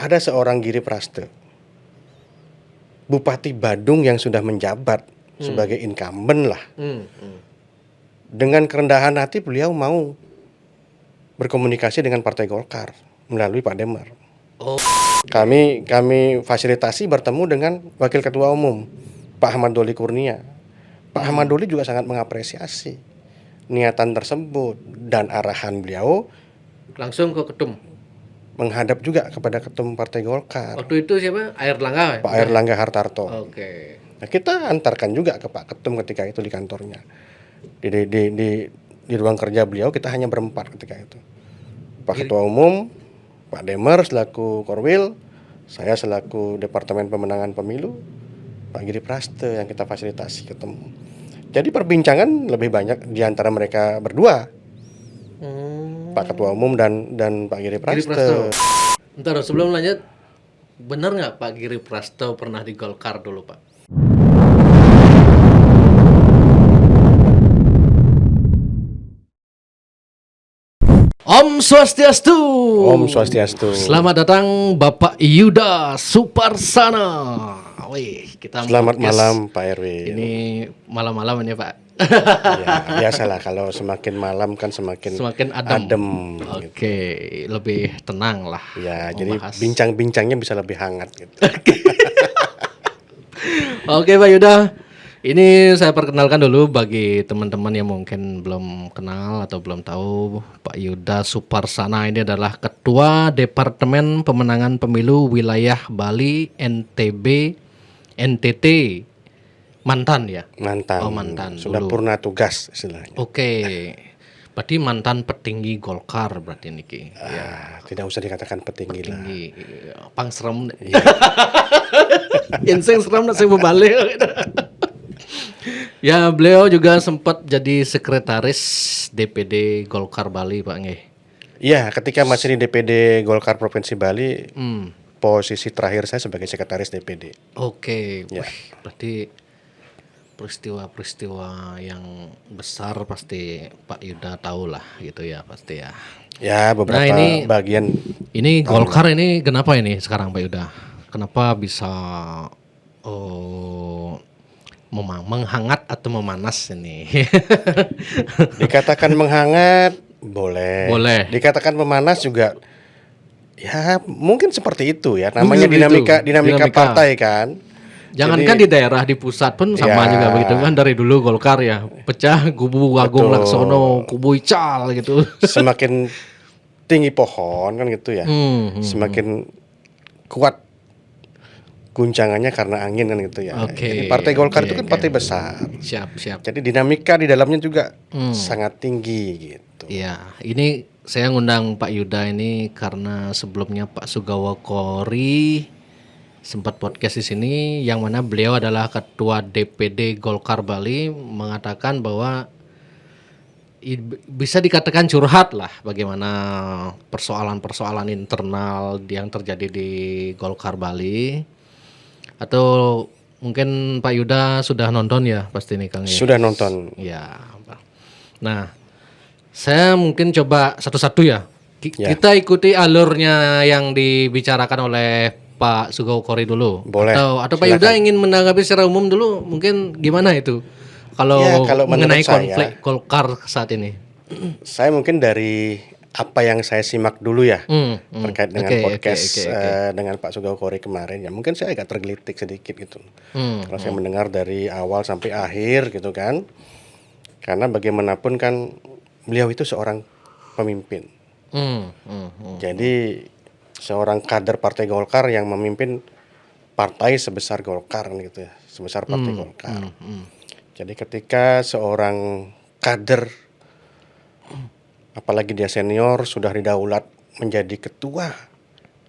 ada seorang Giri Praste, Bupati Badung yang sudah menjabat sebagai incumbent lah. Dengan kerendahan hati beliau mau berkomunikasi dengan Partai Golkar melalui Pak Demar. Kami fasilitasi bertemu dengan Wakil Ketua Umum Pak Ahmad Doli Kurnia. Pak Ahmad Doli juga sangat mengapresiasi niatan tersebut dan arahan beliau Langsung ke ketum. menghadap juga kepada ketum Partai Golkar. Waktu itu siapa? Airlangga. Pak Airlangga Hartarto. Oke. Nah, kita antarkan juga ke Pak Ketum ketika itu di kantornya. Di ruang kerja beliau kita hanya berempat ketika itu. Pak Ketua Umum, Pak Demar selaku Korwil, saya selaku Departemen Pemenangan Pemilu, Pak Giri Praste yang kita fasilitasi ketemu. Jadi perbincangan lebih banyak di antara mereka berdua. Pak Ketua Umum dan Pak Giri Praste. Ntar sebelum lanjut, benar nggak Pak Giri Praste pernah di Golkar dulu Pak? Om Swastiastu. Om Swastiastu. Selamat datang Bapak Yuda Suparsana. Wih, kita Selamat podcast. malam Pak RW. Ini malam-malam ini Pak. Ya, biasalah kalau semakin malam kan semakin adem Oke, gitu. lebih tenang lah. Ya, jadi membahas. bincang-bincangnya bisa lebih hangat gitu. Oke Pak Yuda, ini saya perkenalkan dulu bagi teman-teman yang mungkin belum kenal atau belum tahu, Pak Yuda Suparsana ini adalah Ketua Departemen Pemenangan Pemilu Wilayah Bali, NTB, NTT, mantan ya? Mantan. Oh, mantan Sudah dulu. purna tugas istilahnya. Oke, berarti mantan petinggi Golkar berarti niki. Tidak usah dikatakan petinggi lah. Tinggi, pangserem. Inseng serem nak saya berbalik. Ya, beliau juga sempat jadi sekretaris DPD Golkar Bali, Pak Nge. Iya, ketika masih di DPD Golkar Provinsi Bali, Hmm. posisi terakhir saya sebagai sekretaris DPD. Oke, Ya. wih, berarti peristiwa-peristiwa yang besar pasti Pak Yuda tahu lah gitu ya pasti ya. Ya, beberapa Nah, ini- bagian. Ini Golkar ini kenapa ini sekarang Pak Yuda? Kenapa bisa menghangat atau memanas ini? Dikatakan menghangat, boleh. Boleh. Dikatakan memanas juga. Ya, mungkin seperti itu ya. Namanya Mungkin dinamika itu, dinamika. partai kan. Jangankan di daerah, di pusat pun sama Ya. juga begitu kan dari dulu Golkar ya. Pecah kubu Agung Betul. Laksono, kubu Ical gitu. Semakin tinggi pohon kan gitu ya. Semakin kuat guncangannya karena angin kan gitu ya. Oke, Jadi Partai Golkar itu kan oke. partai besar. Siap. Jadi dinamika di dalamnya juga sangat tinggi gitu. Iya, ini saya ngundang Pak Yuda ini karena sebelumnya Pak Sugawa Kori sempat podcast di sini yang mana beliau adalah ketua DPD Golkar Bali mengatakan bahwa bisa dikatakan curhat lah bagaimana persoalan-persoalan internal yang terjadi di Golkar Bali. Atau mungkin Pak Yuda sudah nonton ya pasti nih Kang ya? Sudah nonton. Ya. Nah, saya mungkin coba satu-satu ya. Ya. Kita ikuti alurnya yang dibicarakan oleh Pak Sugawa Kori dulu. Boleh, Atau Pak Yuda ingin menanggapi secara umum dulu, mungkin gimana itu? Kalau, Ya, kalau mengenai menurut saya- konflik Golkar saat ini. Saya mungkin dari apa yang saya simak dulu ya terkait dengan Oke, podcast oke. dengan Pak Sugawa Kori kemarin ya. Mungkin saya agak tergelitik sedikit gitu. Kalau saya mendengar dari awal sampai akhir gitu kan. Karena bagaimanapun kan beliau itu seorang pemimpin. Jadi seorang kader Partai Golkar yang memimpin partai sebesar Golkar gitu ya, sebesar Partai Golkar. Jadi ketika seorang kader, apalagi dia senior, sudah didaulat menjadi ketua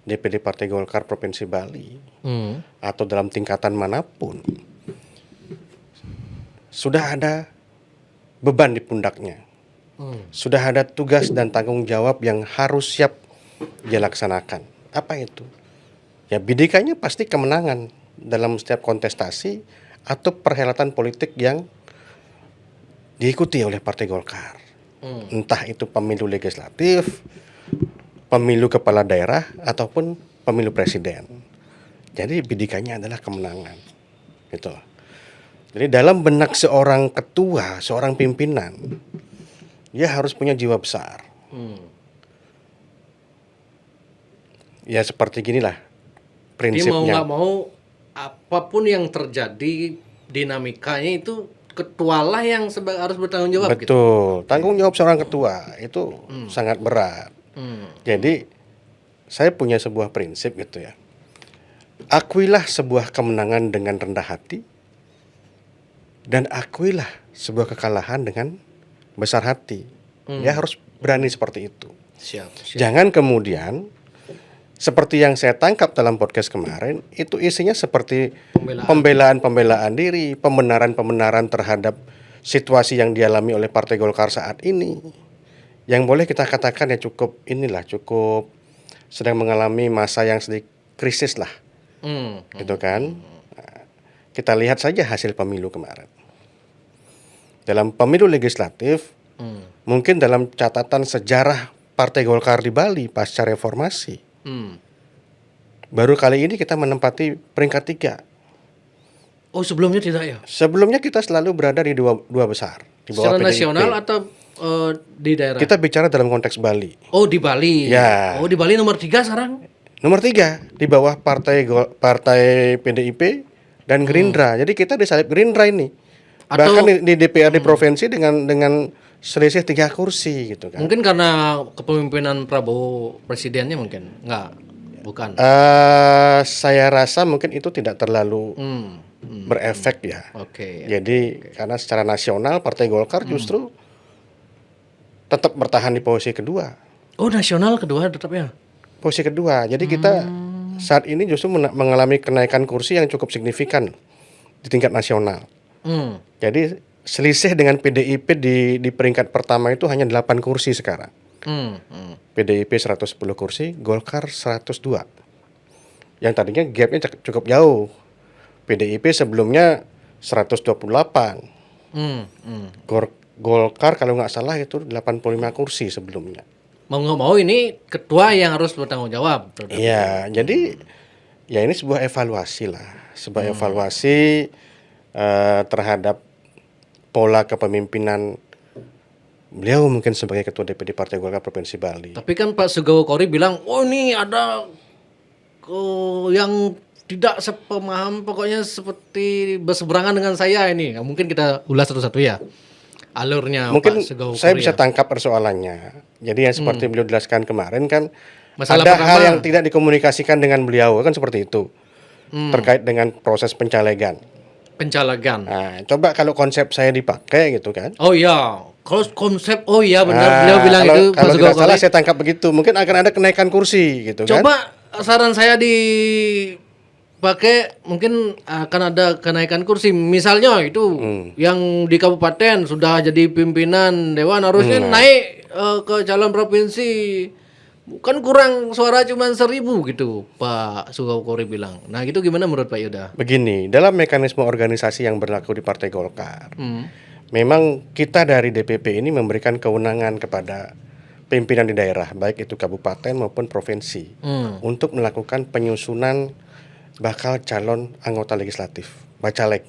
DPD Partai Golkar Provinsi Bali atau dalam tingkatan manapun, sudah ada beban di pundaknya. Sudah ada tugas dan tanggung jawab yang harus siap dia laksanakan. Apa itu? Ya bidikanya pasti kemenangan dalam setiap kontestasi atau perhelatan politik yang diikuti oleh Partai Golkar. Entah itu pemilu legislatif, pemilu kepala daerah, ataupun pemilu presiden. Jadi bidikannya adalah kemenangan, gitu loh. Jadi dalam benak seorang ketua, seorang pimpinan, dia harus punya jiwa besar. Ya seperti ginilah Dia mau prinsipnya. nggak mau apapun yang terjadi dinamikanya itu ketualah yang harus bertanggung jawab gitu. Betul, tanggung jawab seorang ketua itu sangat berat. Jadi saya punya sebuah prinsip gitu ya. Akuilah sebuah kemenangan dengan rendah hati, dan akuilah sebuah kekalahan dengan besar hati. Dia harus berani seperti itu. Siap. Jangan kemudian seperti yang saya tangkap dalam podcast kemarin, itu isinya seperti pembelaan diri, pembenaran terhadap situasi yang dialami oleh Partai Golkar saat ini. Yang boleh kita katakan ya cukup sedang mengalami masa yang sedikit krisis lah. Gitu kan. Nah, kita lihat saja hasil pemilu kemarin. Dalam pemilu legislatif, mungkin dalam catatan sejarah Partai Golkar di Bali pasca reformasi, baru kali ini kita menempati peringkat 3. Oh, sebelumnya tidak ya? Sebelumnya kita selalu berada di dua besar, di bawah Secara PDIP. nasional atau di daerah? Kita bicara dalam konteks Bali. Oh, di Bali. Ya. Oh, di Bali nomor 3 sekarang. Nomor 3 di bawah partai PDIP dan Gerindra. Jadi kita disalip Gerindra ini. Bahkan di DPRD provinsi dengan selisih 3 kursi gitu kan. Mungkin karena kepemimpinan Prabowo presidennya mungkin bukan. Saya rasa mungkin itu tidak terlalu berefek ya. Oke. Jadi karena secara nasional Partai Golkar justru tetap bertahan di posisi kedua. Oh, nasional kedua tetap ya. Posisi kedua. Jadi kita saat ini justru mengalami kenaikan kursi yang cukup signifikan di tingkat nasional. Jadi selisih dengan PDIP di peringkat pertama itu hanya 8 kursi sekarang. PDIP 110 kursi, Golkar 102. Yang tadinya gapnya cukup jauh. PDIP sebelumnya 128. Golkar kalau nggak salah itu 85 kursi sebelumnya. Mau nggak mau ini ketua yang harus bertanggung jawab. Iya, jadi ya ini sebuah evaluasi lah. Sebuah evaluasi terhadap pola kepemimpinan beliau mungkin sebagai ketua DPD Partai Golkar Provinsi Bali. Tapi kan Pak Sugowo Kori bilang, oh ini ada yang tidak sepemaham, pokoknya seperti berseberangan dengan saya ini. Nah, mungkin kita ulas satu-satu ya alurnya. Mungkin Pak Sugowo saya Kori bisa ya. tangkap persoalannya. Jadi yang seperti beliau jelaskan kemarin kan Masalah ada pertama, hal yang tidak dikomunikasikan dengan beliau kan seperti itu. Terkait dengan proses pencalegan. pencalegan. Nah, coba kalau konsep saya dipakai gitu kan. Oh iya, kalau konsep benar beliau bilang kalau, itu Pak kalau Sugowo tidak salah Kori. saya tangkap begitu. Mungkin akan ada kenaikan kursi gitu kan. Coba saran saya dipakai mungkin akan ada kenaikan kursi. Misalnya itu yang di kabupaten sudah jadi pimpinan dewan harusnya naik ke calon provinsi. Kan kurang suara cuma 1.000 gitu Pak Sugowo Kori bilang. Nah gitu gimana menurut Pak Yuda? Begini, dalam mekanisme organisasi yang berlaku di Partai Golkar, memang kita dari DPP ini memberikan kewenangan kepada pimpinan di daerah, baik itu kabupaten maupun provinsi, untuk melakukan penyusunan bakal calon anggota legislatif, bacalek,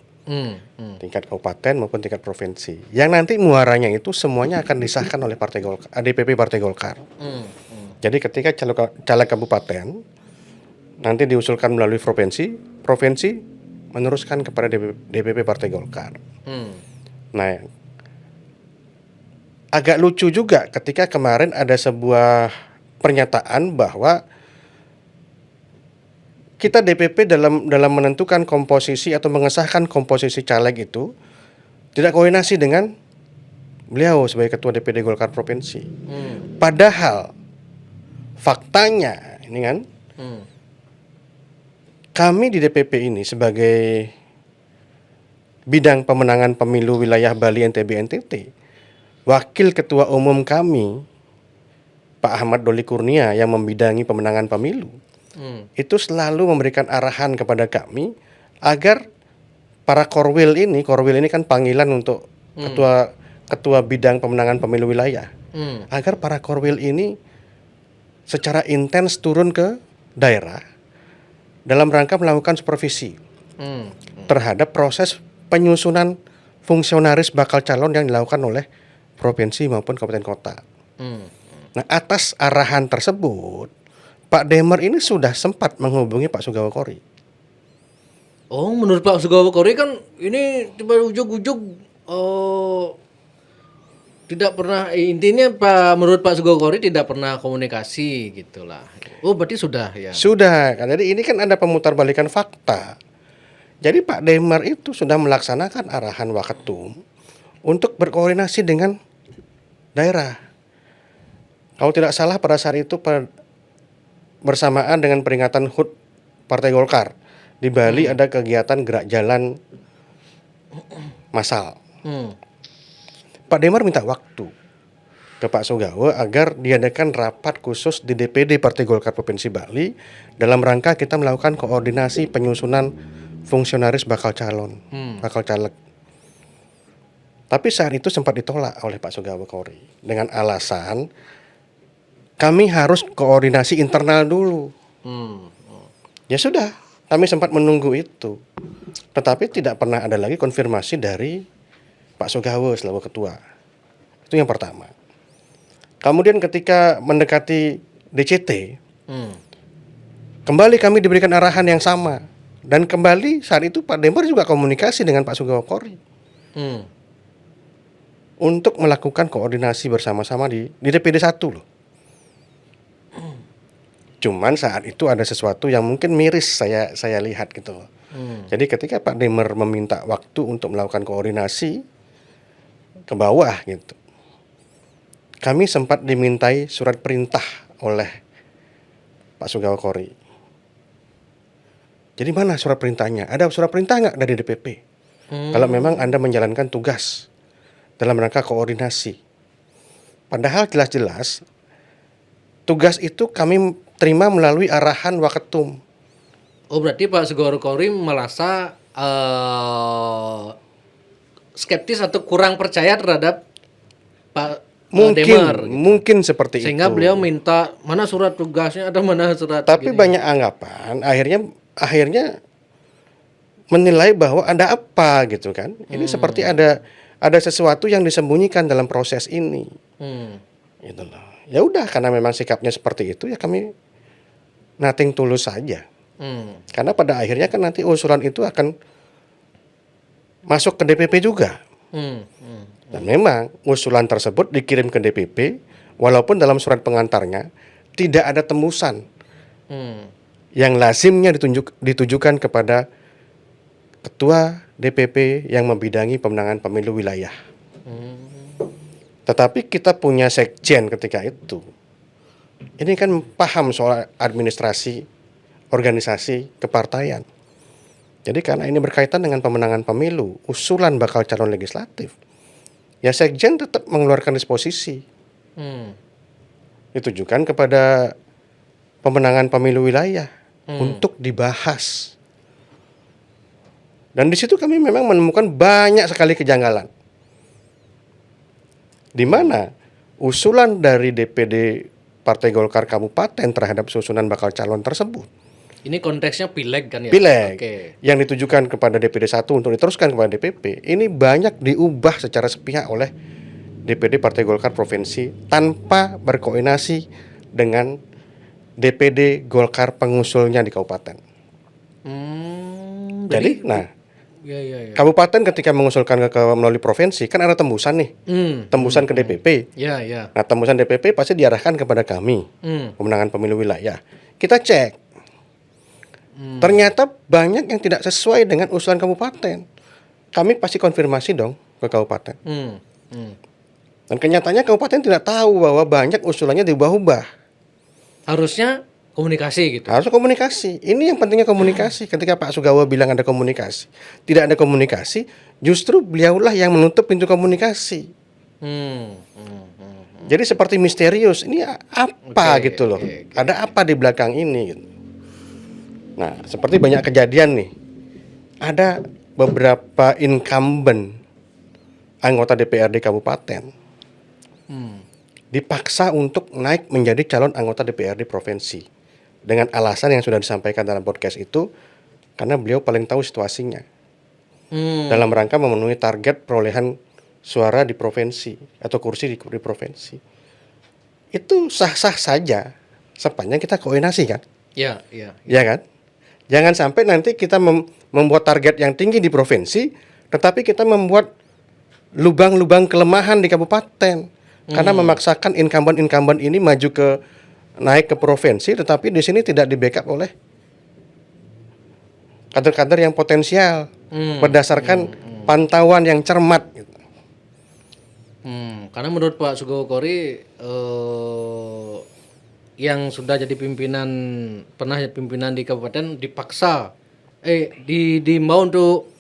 tingkat kabupaten maupun tingkat provinsi. Yang nanti muaranya itu semuanya akan disahkan oleh Partai Golkar, DPP Partai Golkar. Jadi ketika caleg kabupaten nanti diusulkan melalui provinsi meneruskan kepada DPP Partai Golkar. Nah, agak lucu juga ketika kemarin ada sebuah pernyataan bahwa kita DPP dalam menentukan komposisi atau mengesahkan komposisi caleg itu tidak koordinasi dengan beliau sebagai ketua DPD Golkar provinsi. Padahal faktanya ini kan kami di DPP ini sebagai bidang pemenangan pemilu wilayah Bali NTB NTT, wakil ketua umum kami Pak Ahmad Doli Kurnia yang membidangi pemenangan pemilu itu selalu memberikan arahan kepada kami agar para korwil ini kan panggilan untuk ketua bidang pemenangan pemilu wilayah, agar para korwil ini secara intens turun ke daerah dalam rangka melakukan supervisi terhadap proses penyusunan fungsionaris bakal calon yang dilakukan oleh provinsi maupun kabupaten kota. Nah, atas arahan tersebut, Pak Demer ini sudah sempat menghubungi Pak Sugawa Kori. Oh, menurut Pak Sugawa Kori kan ini tiba ujug-ujug tidak pernah intinya menurut Pak Sugawa Kori tidak pernah komunikasi gitulah. Oh, berarti sudah ya. Sudah, kan? Jadi ini kan ada pemutarbalikan fakta. Jadi Pak Demer itu sudah melaksanakan arahan Waketum untuk berkoordinasi dengan daerah. Kalau tidak salah pada saat itu bersamaan dengan peringatan HUT Partai Golkar di Bali ada kegiatan gerak jalan massal. Pak Demer minta waktu ke Pak Sugawa agar diadakan rapat khusus di DPD Partai Golkar Provinsi Bali dalam rangka kita melakukan koordinasi penyusunan fungsionaris bakal calon, bakal caleg. Tapi saat itu sempat ditolak oleh Pak Sugawa Kori dengan alasan kami harus koordinasi internal dulu. Ya sudah, kami sempat menunggu itu. Tetapi tidak pernah ada lagi konfirmasi dari Pak Sugawa selaku ketua. Itu yang pertama. Kemudian ketika mendekati DCT, kembali kami diberikan arahan yang sama. Dan kembali saat itu Pak Demer juga komunikasi dengan Pak Sugawa Kori. Untuk melakukan koordinasi bersama-sama di DPD 1 loh. Cuman saat itu ada sesuatu yang mungkin miris saya lihat gitu. Jadi ketika Pak Demer meminta waktu untuk melakukan koordinasi ke bawah gitu, kami sempat dimintai surat perintah oleh Pak Sugawa Kori. Jadi mana surat perintahnya? Ada surat perintah nggak dari DPP? Kalau memang Anda menjalankan tugas dalam rangka koordinasi. Padahal jelas-jelas tugas itu kami terima melalui arahan Waketum. Oh, berarti Pak Sugawa Kori merasa skeptis atau kurang percaya terhadap Pak Demer. Mungkin seperti sehingga itu. Beliau minta mana surat tugasnya, ada mana surat. Tapi banyak anggapan akhirnya menilai bahwa ada apa gitu kan. Ini seperti ada sesuatu yang disembunyikan dalam proses ini. Gitu loh. Ya udah, karena memang sikapnya seperti itu ya kami nothing tulus saja. Karena pada akhirnya kan nanti usulan itu akan masuk ke DPP juga. Dan memang usulan tersebut dikirim ke DPP walaupun dalam surat pengantarnya tidak ada tembusan yang lazimnya ditujukan kepada ketua DPP yang membidangi pemenangan pemilu wilayah. Tetapi kita punya sekjen ketika itu. Ini kan paham soal administrasi, organisasi, kepartaian. Jadi karena ini berkaitan dengan pemenangan pemilu, usulan bakal calon legislatif, ya sekjen tetap mengeluarkan disposisi. Ditujukan kepada pemenangan pemilu wilayah untuk dibahas. Dan di situ kami memang menemukan banyak sekali kejanggalan. Di mana usulan dari DPD Partai Golkar Kabupaten terhadap susunan bakal calon tersebut. Ini konteksnya pileg kan ya? Pileg. Yang ditujukan kepada DPD 1 untuk diteruskan kepada DPP. Ini banyak diubah secara sepihak oleh DPD Partai Golkar Provinsi tanpa berkoordinasi dengan DPD Golkar pengusulnya di kabupaten. Jadi, kabupaten ketika mengusulkan melalui provinsi kan ada tembusan nih, tembusan ke DPP. Nah, tembusan DPP pasti diarahkan kepada kami, pemenangan pemilu wilayah. Kita cek, ternyata banyak yang tidak sesuai dengan usulan kabupaten. Kami pasti konfirmasi dong ke kabupaten. Dan kenyataannya kabupaten tidak tahu bahwa banyak usulannya diubah-ubah. Harusnya komunikasi gitu. Harus komunikasi. Ini yang pentingnya komunikasi. Ketika Pak Sugawa bilang ada komunikasi, tidak ada komunikasi, justru beliaulah yang menutup pintu komunikasi. Jadi seperti misterius. Ini apa gitu loh? Ada apa di belakang ini? Gitu. Nah, seperti banyak kejadian nih. Ada beberapa incumbent anggota DPRD kabupaten dipaksa untuk naik menjadi calon anggota DPRD provinsi dengan alasan yang sudah disampaikan dalam podcast itu, karena beliau paling tahu situasinya dalam rangka memenuhi target perolehan suara di provinsi atau kursi di provinsi. Itu sah-sah saja sepanjang kita koordinasi kan. Ya kan? Jangan sampai nanti kita membuat target yang tinggi di provinsi, tetapi kita membuat lubang-lubang kelemahan di kabupaten karena memaksakan incumbent ini naik ke provinsi, tetapi di sini tidak di backup oleh kader-kader yang potensial berdasarkan pantauan yang cermat. Karena menurut Pak Sugeng Kory yang sudah jadi pernah jadi pimpinan di kabupaten dipaksa diimbau untuk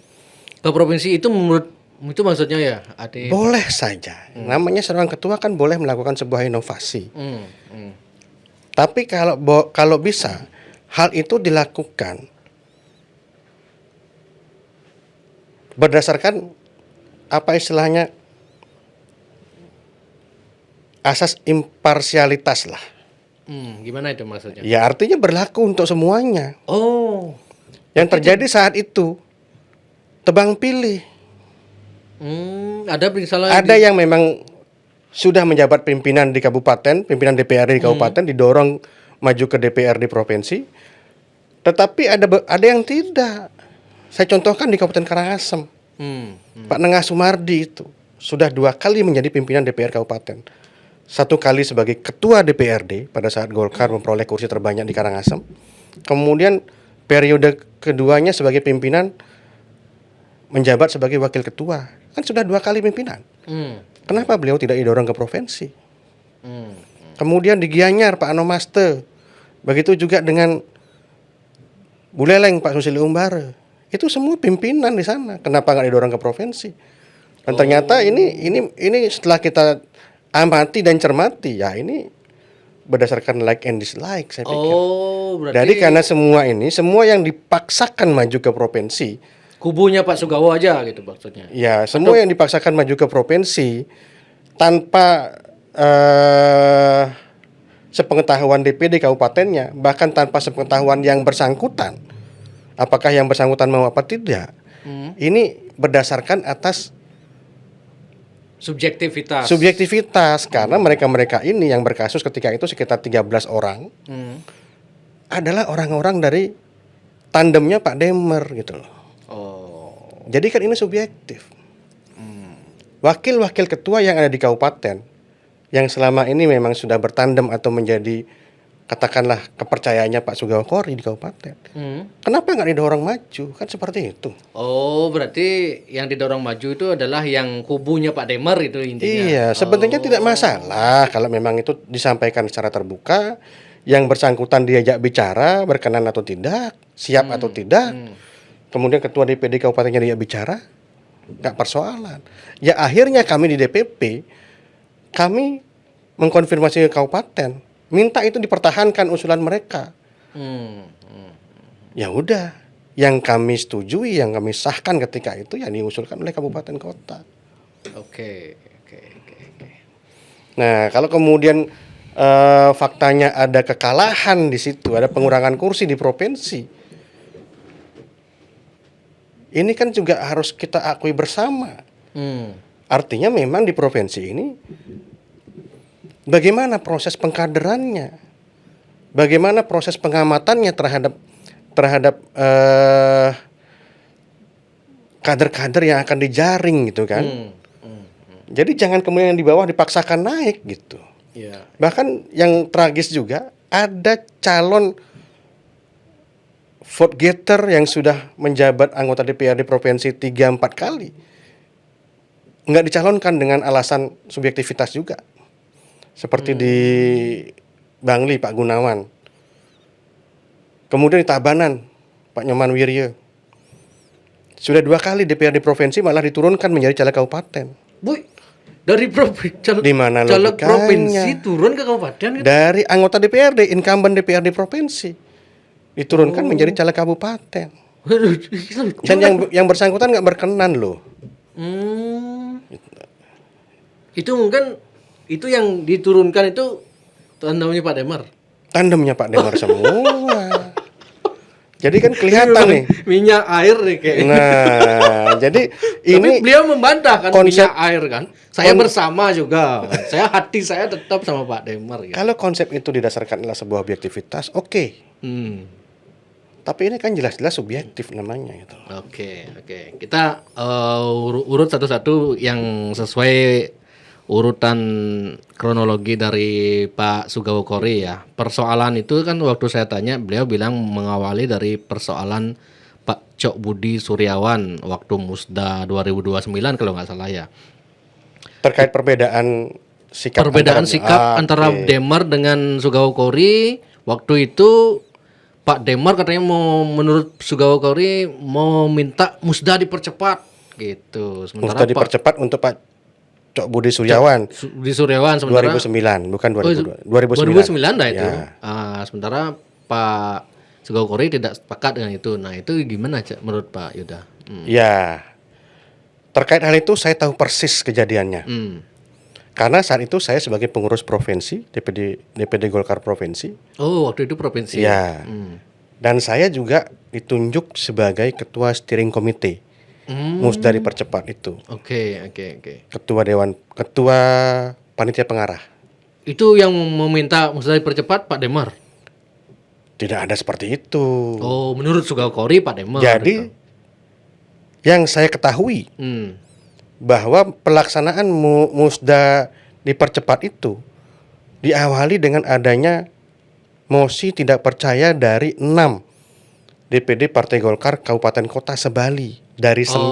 ke provinsi, itu menurut itu maksudnya ya boleh saja. Namanya seorang ketua kan boleh melakukan sebuah inovasi. Tapi kalau bisa hal itu dilakukan berdasarkan apa istilahnya asas imparsialitas lah. Gimana itu maksudnya? Ya artinya berlaku untuk semuanya. Oh, yang terjadi saat itu tebang pilih. Ada yang memang sudah menjabat pimpinan di kabupaten, pimpinan DPRD di kabupaten didorong maju ke DPRD provinsi. Tetapi ada yang tidak. Saya contohkan di Kabupaten Karangasem. Pak Nengah Sumardi itu sudah 2 kali menjadi pimpinan DPR kabupaten. 1 kali sebagai ketua DPRD pada saat Golkar memperoleh kursi terbanyak di Karangasem. Kemudian periode keduanya sebagai pimpinan menjabat sebagai wakil ketua. Kan sudah 2 kali pimpinan. Kenapa beliau tidak didorong ke provinsi? Kemudian di Gianyar Pak Anomaste. Begitu juga dengan Buleleng Pak Susilo Umbara. Itu semua pimpinan di sana. Kenapa nggak didorong ke provinsi? Dan ternyata ini setelah kita amati dan cermati, ya ini berdasarkan like and dislike saya pikir. Berarti Jadi karena semua yang dipaksakan maju ke provinsi, kubunya Pak Sugawo aja gitu maksudnya. Ya, semua yang dipaksakan maju ke provinsi tanpa sepengetahuan DPD kabupatennya, bahkan tanpa sepengetahuan yang bersangkutan. Apakah yang bersangkutan mau apa tidak? Ini berdasarkan atas subjektivitas karena mereka ini yang berkasus ketika itu sekitar 13 orang. Adalah orang-orang dari tandemnya Pak Demer gitu loh. Jadi kan ini subjektif. Wakil-wakil ketua yang ada di kabupaten yang selama ini memang sudah bertandem atau menjadi katakanlah kepercayaannya Pak Sugeng Kory di kabupaten. Kenapa nggak didorong maju? Kan seperti itu. Berarti yang didorong maju itu adalah yang kubunya Pak Demer itu intinya. Iya, sebenarnya tidak masalah kalau memang itu disampaikan secara terbuka, yang bersangkutan diajak bicara, berkenan atau tidak, siap atau tidak. Kemudian ketua DPD kabupatennya diajak bicara, nggak persoalan. Ya akhirnya kami di DPP, kami mengkonfirmasi ke kabupaten. Minta itu dipertahankan usulan mereka. Ya udah, yang kami setujui, yang kami sahkan ketika itu ya diusulkan oleh kabupaten kota. Oke. Nah, kalau kemudian faktanya ada kekalahan di situ, ada pengurangan kursi di provinsi, ini kan juga harus kita akui bersama. Artinya memang di provinsi ini bagaimana proses pengkaderannya, bagaimana proses pengamatannya terhadap kader-kader yang akan dijaring gitu kan. Jadi jangan kemudian di bawah dipaksakan naik gitu. Bahkan yang tragis juga ada calon vote getter yang sudah menjabat anggota DPRD provinsi 3-4 kali nggak dicalonkan dengan alasan subjektivitas juga. Seperti di Bangli Pak Gunawan. Kemudian di Tabanan Pak Nyoman Wirya. Sudah 2 kali DPRD provinsi malah diturunkan menjadi caleg kabupaten. Dari caleg provinsi turun ke kabupaten gitu? Dari anggota DPRD, incumbent DPRD provinsi diturunkan menjadi caleg kabupaten. Dan yang bersangkutan nggak berkenan loh. Itu mungkin itu yang diturunkan itu namanya Pak Demer. tandemnya Pak Demar semua. Jadi kan kelihatan nih. Minyak air nih kayaknya. Nah, jadi Tapi ini beliau membantah kan konsep- minyak air kan. Saya bersama juga. Hati saya tetap sama Pak Demar gitu. kalau konsep itu didasarkan adalah sebuah objektivitas, oke. Hmm. Tapi ini kan jelas-jelas subjektif namanya gitu. Oke. Kita urut satu-satu yang sesuai urutan kronologi dari Pak Sugawo Kori ya. Persoalan itu kan waktu saya tanya beliau bilang mengawali dari persoalan Pak Cok Budi Suryawan waktu Musda 2029 kalau nggak salah ya. Terkait perbedaan sikap Antara oke. Demar dengan Sugawo Kori waktu itu Pak Demar katanya menurut Sugawo Kori mau minta Musda dipercepat gitu. Sementara Mesti dipercepat untuk Pak Cok Budi Suryawan Budi Suryawan sementara 2009 bukan 2002. 2009 dah itu. Ya. Sementara Pak Sugawo Kori tidak sepakat dengan itu. Nah, itu gimana menurut Pak Yuda? Ya. Terkait hal itu saya tahu persis kejadiannya. Karena saat itu saya sebagai pengurus provinsi DPD Golkar provinsi. Oh, waktu itu provinsi. Ya. Dan saya juga ditunjuk sebagai ketua steering committee. Musda dipercepat itu. Oke. Ketua panitia pengarah. Itu yang meminta Musda dipercepat Pak Demar. Tidak ada seperti itu. Oh, menurut Sugawo Kori Pak Demar. Jadi yang saya ketahui bahwa pelaksanaan Musda dipercepat itu diawali dengan adanya mosi tidak percaya dari 6 DPD Partai Golkar Kabupaten Kota sebali dari 9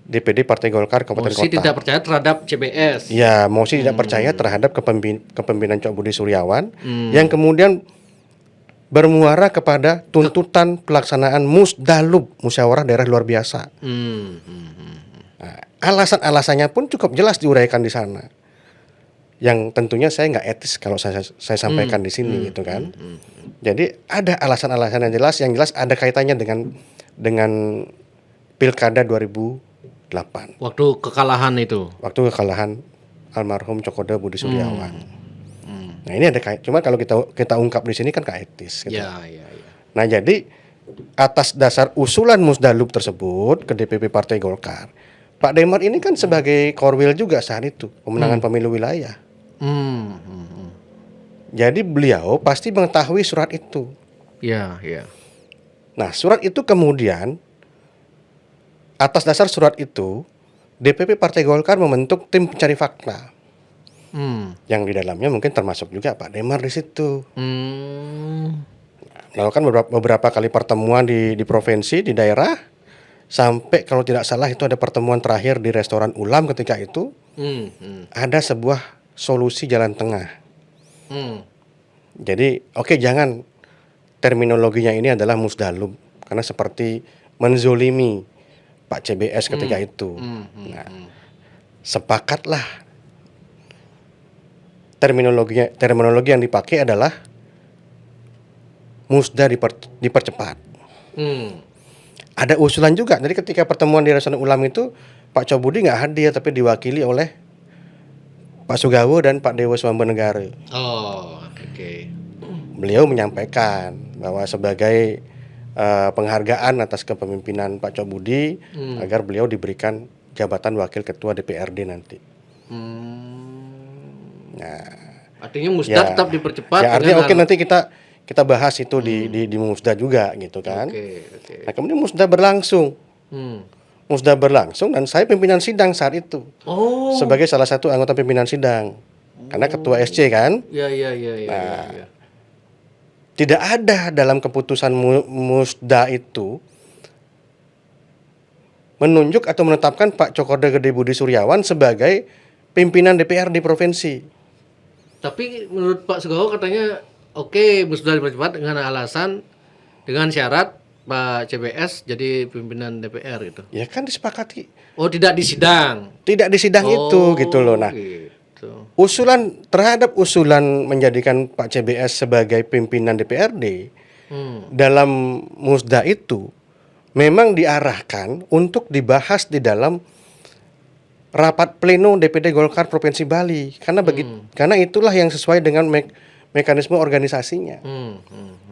DPD Partai Golkar Kabupaten mosi Kota. tidak percaya terhadap CBS. Ya, mosi tidak percaya terhadap kepemimpinan Cok Budi Suryawan yang kemudian bermuara kepada tuntutan pelaksanaan Musdalub, musyawarah daerah luar biasa. Nah, alasan-alasannya pun cukup jelas diuraikan di sana. Yang tentunya saya nggak etis kalau saya sampaikan di sini gitu kan. Jadi ada alasan-alasan yang jelas ada kaitannya dengan Pilkada 2008. Waktu kekalahan itu. Waktu kekalahan almarhum Cokoda Budi Suryawan. Nah, ini ada cuma kalau kita ungkap di sini kan nggak etis gitu. Ya. Nah, jadi atas dasar usulan Musdalub tersebut ke DPP Partai Golkar, Pak Demar ini kan sebagai korwil juga saat itu pemenangan pemilu wilayah. Jadi beliau pasti mengetahui surat itu. Ya. Nah, surat itu kemudian atas dasar surat itu DPP Partai Golkar membentuk tim pencari fakta. Yang di dalamnya mungkin termasuk juga Pak Demar di situ. Melakukan beberapa kali pertemuan di provinsi, di daerah, sampai kalau tidak salah itu ada pertemuan terakhir di restoran Ulam ketika itu. Ada sebuah solusi jalan tengah. Jadi jangan terminologinya ini adalah Musdalub karena seperti menzolimi Pak CBS ketika itu. Nah, sepakatlah terminologi yang dipakai adalah Musda dipercepat. Ada usulan juga. Jadi ketika pertemuan di restoran Ulam itu Pak Cok Budi nggak hadir tapi diwakili oleh Pak Sugawo dan Pak Dewo Swambenegara. Beliau menyampaikan bahwa sebagai penghargaan atas kepemimpinan Pak Cok Budi agar beliau diberikan jabatan wakil ketua DPRD nanti. Nah, artinya Musda tetap dipercepat. Ya artinya nanti kita bahas itu di Musda juga gitu kan. Nah, kemudian Musda berlangsung. Musda berlangsung dan saya pimpinan sidang saat itu. Sebagai salah satu anggota pimpinan sidang. Karena ketua SC kan. Ya. Tidak ada dalam keputusan Musda itu menunjuk atau menetapkan Pak Cokoda Gede Budi Suryawan sebagai pimpinan DPRD provinsi. Tapi menurut Pak Sugawo katanya Musda dipercepat dengan alasan dengan syarat Pak CBS jadi pimpinan DPR gitu. Ya kan disepakati. Tidak di sidang. Tidak di sidang itu gitu loh. Nah, terhadap usulan menjadikan Pak CBS sebagai pimpinan DPRD dalam Musda itu memang diarahkan untuk dibahas di dalam rapat pleno DPD Golkar Provinsi Bali karena itulah yang sesuai dengan mekanisme organisasinya.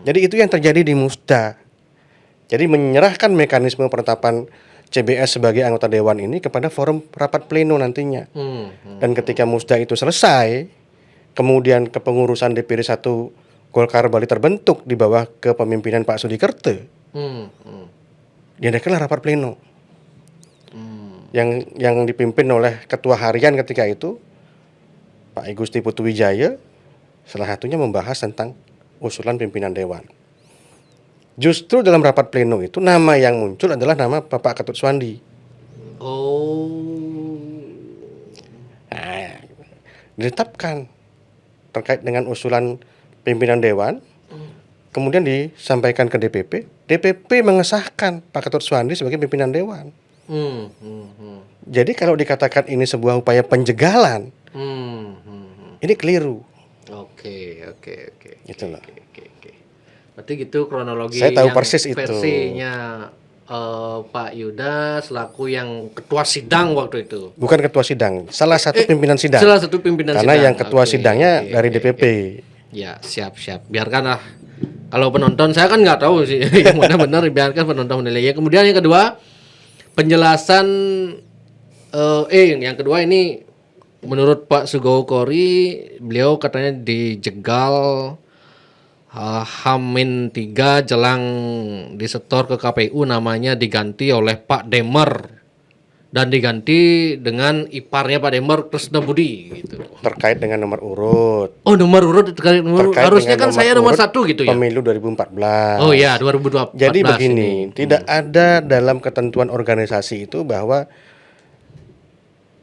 Jadi itu yang terjadi di Musda. Jadi menyerahkan mekanisme penetapan CBS sebagai anggota dewan ini kepada forum rapat pleno nantinya. Dan ketika Musda itu selesai, kemudian kepengurusan DPD 1 Golkar Bali terbentuk di bawah kepemimpinan Pak Sudikerte. Diadakanlah rapat pleno. Yang dipimpin oleh ketua harian ketika itu Pak Igusti Putu Wijaya, salah satunya membahas tentang usulan pimpinan dewan. Justru dalam rapat pleno itu nama yang muncul adalah nama Bapak Ketut Suwandi. Nah, ditetapkan terkait dengan usulan pimpinan dewan, kemudian disampaikan ke DPP. DPP mengesahkan Pak Ketut Suwandi sebagai pimpinan dewan. Jadi kalau dikatakan ini sebuah upaya penjagalan, ini keliru. Oke. Gitu loh. Oke. Berarti gitu kronologi Saya tahu yang persis itu. versinya Pak Yuda selaku yang ketua sidang waktu itu. Bukan ketua sidang, salah satu pimpinan sidang. Salah satu pimpinan Karena sidang. yang ketua sidangnya dari DPP. Ya, siap. Biarkanlah. Kalau penonton saya kan nggak tahu sih yang mana benar, biarkan penonton menilai. Ya, kemudian yang kedua, penjelasan yang kedua ini menurut Pak Sugowo Kori, beliau katanya dijegal Hamin 3 jelang disetor ke KPU, namanya diganti oleh Pak Demer dan diganti dengan iparnya Pak Demer, Kresna Budi gitu. Terkait dengan nomor urut. Oh, nomor urut harusnya kan saya nomor 1 gitu ya. Pemilu 2014. Oh ya, 2014. Jadi begini, tidak ada dalam ketentuan organisasi itu bahwa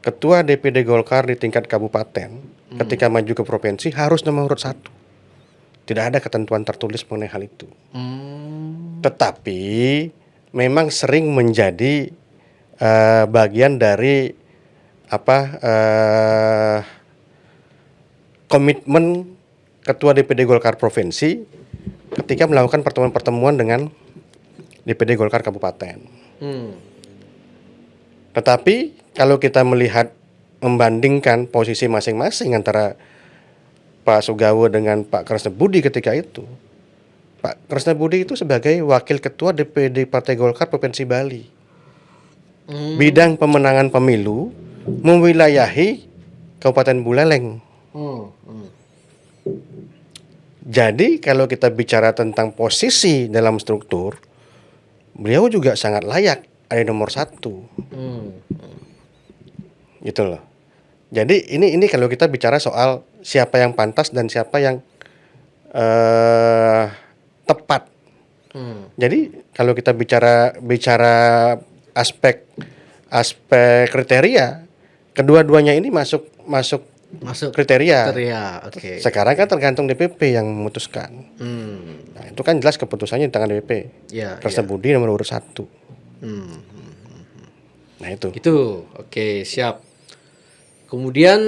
ketua DPD Golkar di tingkat kabupaten ketika maju ke provinsi harus nomor urut 1. Tidak ada ketentuan tertulis mengenai hal itu. Tetapi memang sering menjadi bagian dari komitmen ketua DPD Golkar provinsi ketika melakukan pertemuan-pertemuan dengan DPD Golkar kabupaten. Tetapi kalau kita melihat membandingkan posisi masing-masing antara Pak Sugowo dengan Pak Kresna Budi ketika itu, Pak Kresna Budi itu sebagai wakil ketua DPD Partai Golkar Provinsi Bali. Bidang pemenangan pemilu mewilayahi Kabupaten Buleleng. Jadi kalau kita bicara tentang posisi dalam struktur, beliau juga sangat layak ada nomor 1. Gitu loh. Jadi ini kalau kita bicara soal siapa yang pantas dan siapa yang tepat. Jadi kalau kita bicara aspek kriteria, kedua-duanya ini masuk kriteria. Oke. Sekarang kan tergantung DPP yang memutuskan. Nah, itu kan jelas keputusannya di tangan DPP. Ya. Kresna Budi nomor urut 1. Nah itu. Itu. Oke, siap. Kemudian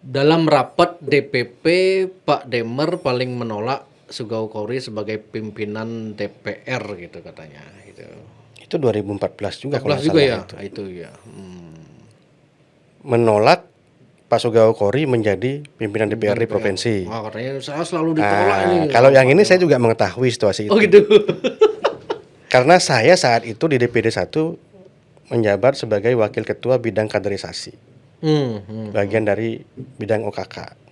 dalam rapat DPP Pak Demer paling menolak Sugowo Kori sebagai pimpinan DPR gitu katanya gitu. Itu 2014 juga kalau 14 juga ya. itu. Itu ya. Menolak Pak Sugowo Kori menjadi pimpinan DPRD provinsi. Wah, katanya saya selalu ditolak ini. Kalau yang ini saya juga mengetahui situasi itu. Oh gitu. Karena saya saat itu di DPD 1 menjabat sebagai wakil ketua bidang kaderisasi. Bagian dari bidang OKK.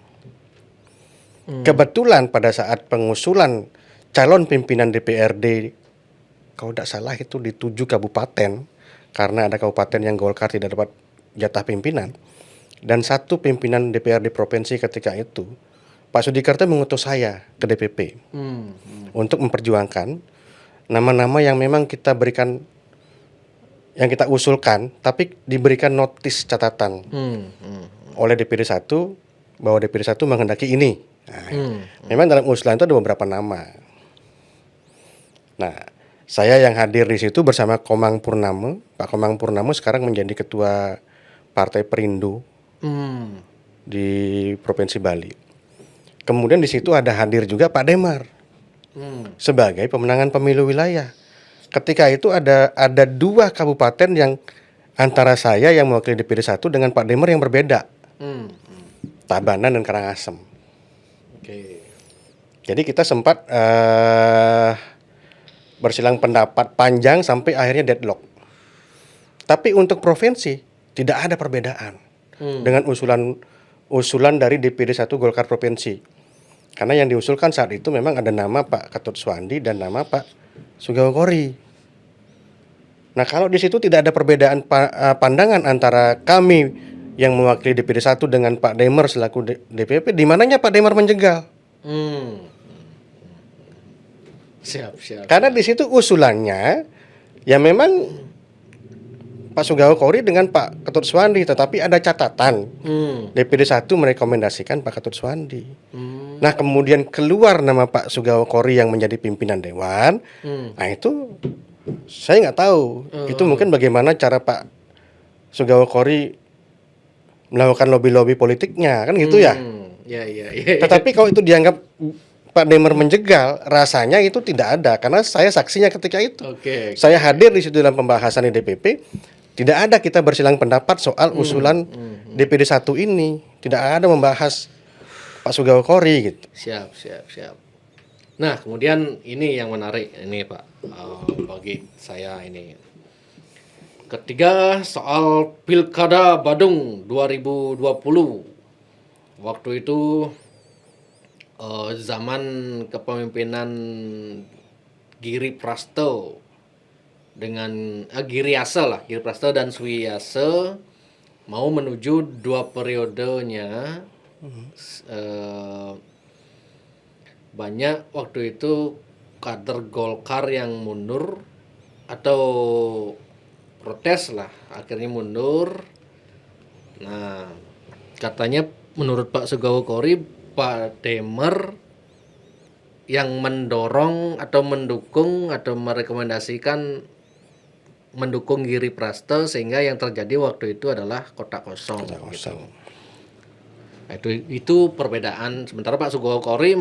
Kebetulan pada saat pengusulan calon pimpinan DPRD, kalau tidak salah itu di 7 kabupaten, karena ada kabupaten yang Golkar tidak dapat jatah pimpinan, dan 1 pimpinan DPRD provinsi ketika itu, Pak Sudikerte mengutus saya ke DPP untuk memperjuangkan nama-nama yang memang kita berikan, yang kita usulkan, tapi diberikan notis catatan oleh DPD 1 bahwa DPD 1 menghendaki ini. Nah, memang dalam usulan itu ada beberapa nama. Nah, saya yang hadir di situ bersama Komang Purnama. Pak Komang Purnama sekarang menjadi ketua Partai Perindo di Provinsi Bali. Kemudian di situ ada hadir juga Pak Demer sebagai pemenangan pemilu wilayah. Ketika itu ada 2 kabupaten yang antara saya yang mewakili DPD 1 dengan Pak Demer yang berbeda. Tabanan dan Karangasem. Oke. Jadi kita sempat bersilang pendapat panjang sampai akhirnya deadlock. Tapi untuk provinsi tidak ada perbedaan dengan usulan dari DPD 1 Golkar Provinsi. Karena yang diusulkan saat itu memang ada nama Pak Ketut Suwandi dan nama Pak Sugawa Kori. Nah, kalau di situ tidak ada perbedaan pandangan antara kami yang mewakili DPD 1 dengan Pak Demer selaku DPP, di mananya Pak Demer menjegal. Siap. Karena di situ usulannya ya memang Pak Sugawa Kori dengan Pak Ketut Suwandi, tetapi ada catatan. DPD 1 merekomendasikan Pak Ketut Suwandi. Nah, kemudian keluar nama Pak Sugawa Kori yang menjadi pimpinan dewan. Nah, itu saya nggak tahu. Itu mungkin bagaimana cara Pak Sugawa Kori melakukan lobby-lobby politiknya, kan gitu ya. Iya. Tetapi kalau itu dianggap Pak Demer menjegal, rasanya itu tidak ada, karena saya saksinya ketika itu. Oke. Saya hadir di situ dalam pembahasan di DPP. Tidak ada kita bersilang pendapat soal usulan DPD 1 ini. Tidak ada membahas Pak Sugawa Kori gitu. Siap. Nah, kemudian ini yang menarik ini Pak, bagi saya ini. Ketiga, soal Pilkada Badung 2020. Waktu itu zaman kepemimpinan Giri Prasto dengan Giri Prasto dan Suwiyase mau menuju 2 periodenya. Banyak waktu itu kader Golkar yang mundur atau protes lah, akhirnya mundur. Nah, katanya menurut Pak Sugawa Kori, Pak Demer yang mendorong atau mendukung atau merekomendasikan mendukung Giri Prasto, sehingga yang terjadi waktu itu adalah kotak kosong. Gitu. Nah, itu perbedaan. Sementara Pak Sugawa Kori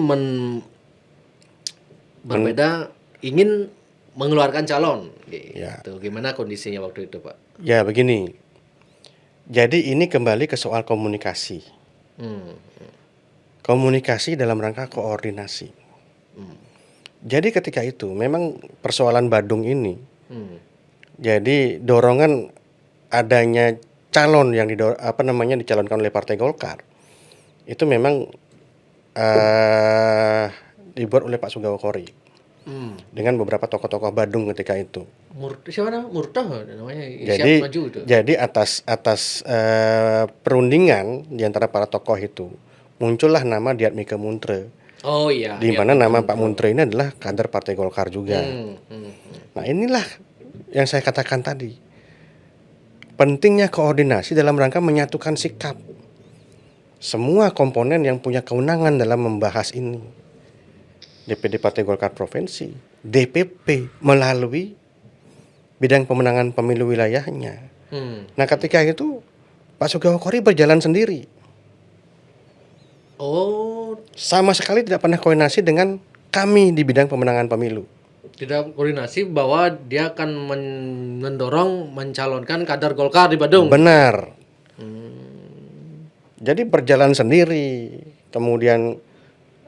berbeda, ingin mengeluarkan calon. Gitu. Ya. Gimana kondisinya waktu itu, Pak? Ya, begini. Jadi ini kembali ke soal komunikasi. Komunikasi dalam rangka koordinasi. Jadi ketika itu memang persoalan Badung ini, jadi dorongan adanya calon yang dicalonkan oleh Partai Golkar itu memang dibuat oleh Pak Sugawa Kori dengan beberapa tokoh-tokoh Badung ketika itu. Siapa namanya? Murtoh namanya. Jadi, Siap maju itu. Jadi atas perundingan di antara para tokoh itu muncullah nama Diatmike Muntre. Oh iya. Di mana nama Pak Muntre ini adalah kader Partai Golkar juga. Nah, inilah yang saya katakan tadi. Pentingnya koordinasi dalam rangka menyatukan sikap semua komponen yang punya kewenangan dalam membahas ini. DPD Partai Golkar Provinsi, DPP melalui bidang pemenangan pemilu wilayahnya. Nah, ketika itu Pak Sugawa Kori berjalan sendiri. Oh, sama sekali tidak pernah koordinasi dengan kami di bidang pemenangan pemilu. Tidak koordinasi bahwa dia akan mendorong mencalonkan kader Golkar di Badung. Benar. Jadi berjalan sendiri. Kemudian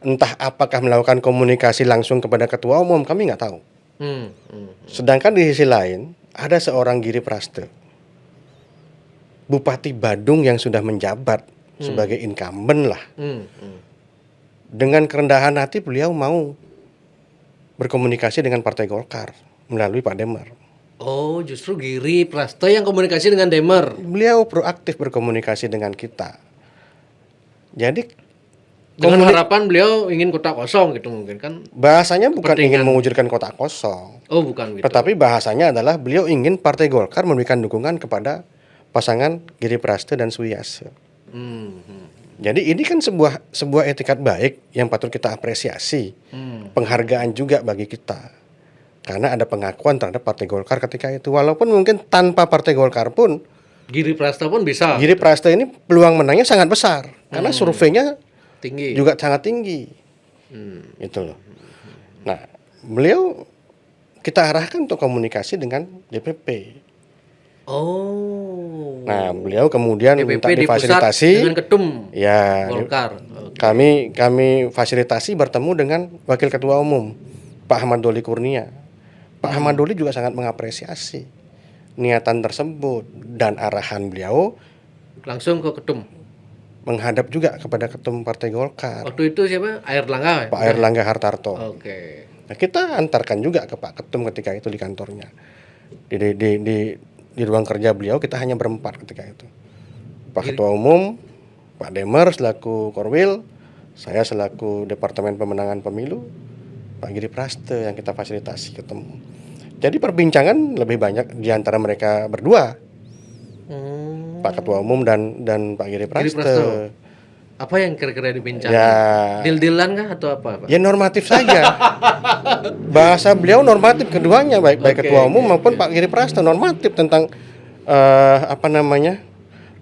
entah apakah melakukan komunikasi langsung kepada ketua umum, kami nggak tahu. Sedangkan di sisi lain ada seorang Giri Prasto, Bupati Badung yang sudah menjabat sebagai incumbent lah. Dengan kerendahan hati beliau mau berkomunikasi dengan Partai Golkar melalui Pak Demer. Oh, justru Giri Prasto yang komunikasi dengan Demer. Beliau proaktif berkomunikasi dengan kita. Jadi dengan harapan beliau ingin kotak kosong gitu mungkin kan. Bahasanya bukan ingin mewujudkan kotak kosong. Oh, bukan gitu. Tetapi bahasanya adalah beliau ingin Partai Golkar memberikan dukungan kepada pasangan Giri Prasto dan Suwiyase. Jadi ini kan sebuah etikat baik yang patut kita apresiasi. Penghargaan juga bagi kita. Karena ada pengakuan terhadap Partai Golkar ketika itu. Walaupun mungkin tanpa Partai Golkar pun Giri Prasto pun bisa. Giri Prasto ini peluang menangnya sangat besar. Karena surveinya tinggi. Juga sangat tinggi. Itu loh. Nah, beliau kita arahkan untuk komunikasi dengan DPP. Oh. Nah, beliau kemudian minta DPP di pusat difasilitasi. dengan ketum Ya, Golkar. kami fasilitasi bertemu dengan Wakil Ketua Umum Pak Ahmad Doli Kurnia. Pak Ahmad Doli juga sangat mengapresiasi niatan tersebut dan arahan beliau Langsung ke ketum. menghadap juga kepada ketum Partai Golkar, Waktu itu siapa? Airlangga. Pak Airlangga Hartarto. Oke. Nah, kita antarkan juga ke Pak Ketum ketika itu di kantornya. Di ruang kerja beliau kita hanya berempat ketika itu. Pak Ketua Umum, Pak Demer selaku Korwil, saya selaku Departemen Pemenangan Pemilu, Pak Giri Praste yang kita fasilitasi ketemu. Jadi perbincangan lebih banyak di antara mereka berdua, Pak Ketua Umum dan Pak Giri Praste. Prasto. Apa yang kira-kira dibincangkan? Ya, Deal-dealan kah atau apa, Pak? ya normatif saja. Bahasa beliau normatif keduanya, baik Ketua Umum maupun Pak Giri Praste, normatif tentang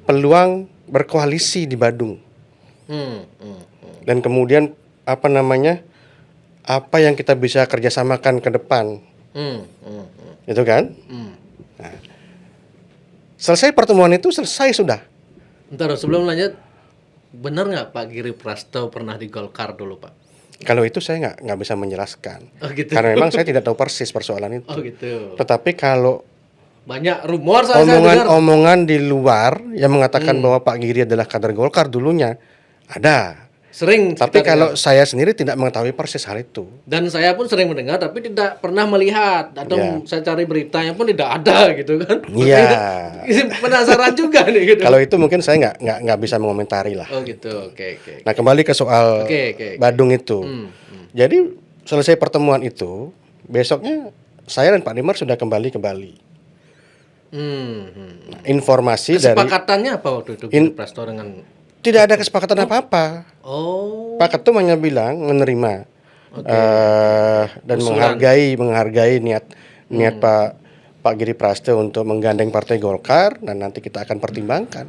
peluang berkoalisi di Badung. Dan kemudian apa yang kita bisa kerjasamakan ke depan. Itu kan? Nah, selesai pertemuan itu selesai sudah. Ntar sebelum lanjut, benar nggak Pak Giri Prasto pernah di Golkar dulu, Pak? Kalau itu saya nggak bisa menjelaskan. Oh gitu. Karena memang saya tidak tahu persis persoalan itu. Oh gitu. Tetapi kalau Banyak rumor saya dengar. omongan di luar yang mengatakan bahwa Pak Giri adalah kader Golkar dulunya, ada. Sering. Tapi kita kalau dengar. saya sendiri tidak mengetahui persis hal itu. Dan saya pun sering mendengar tapi tidak pernah melihat atau Ya. saya cari beritanya pun tidak ada gitu kan. Iya. Penasaran juga nih gitu. Kalau itu mungkin saya nggak bisa mengomentari lah. Oh gitu. Oke. Nah, kembali ke soal Oke. Badung itu. Jadi selesai pertemuan itu, besoknya saya dan Pak Demer sudah kembali ke Bali. Nah, informasi dari Kesepakatannya apa waktu itu Giri Prasto dengan tidak ada kesepakatan apa-apa. Oh. Pak Ketum hanya bilang menerima dan menghargai niat Pak Giri Praste untuk menggandeng Partai Golkar dan nanti kita akan pertimbangkan.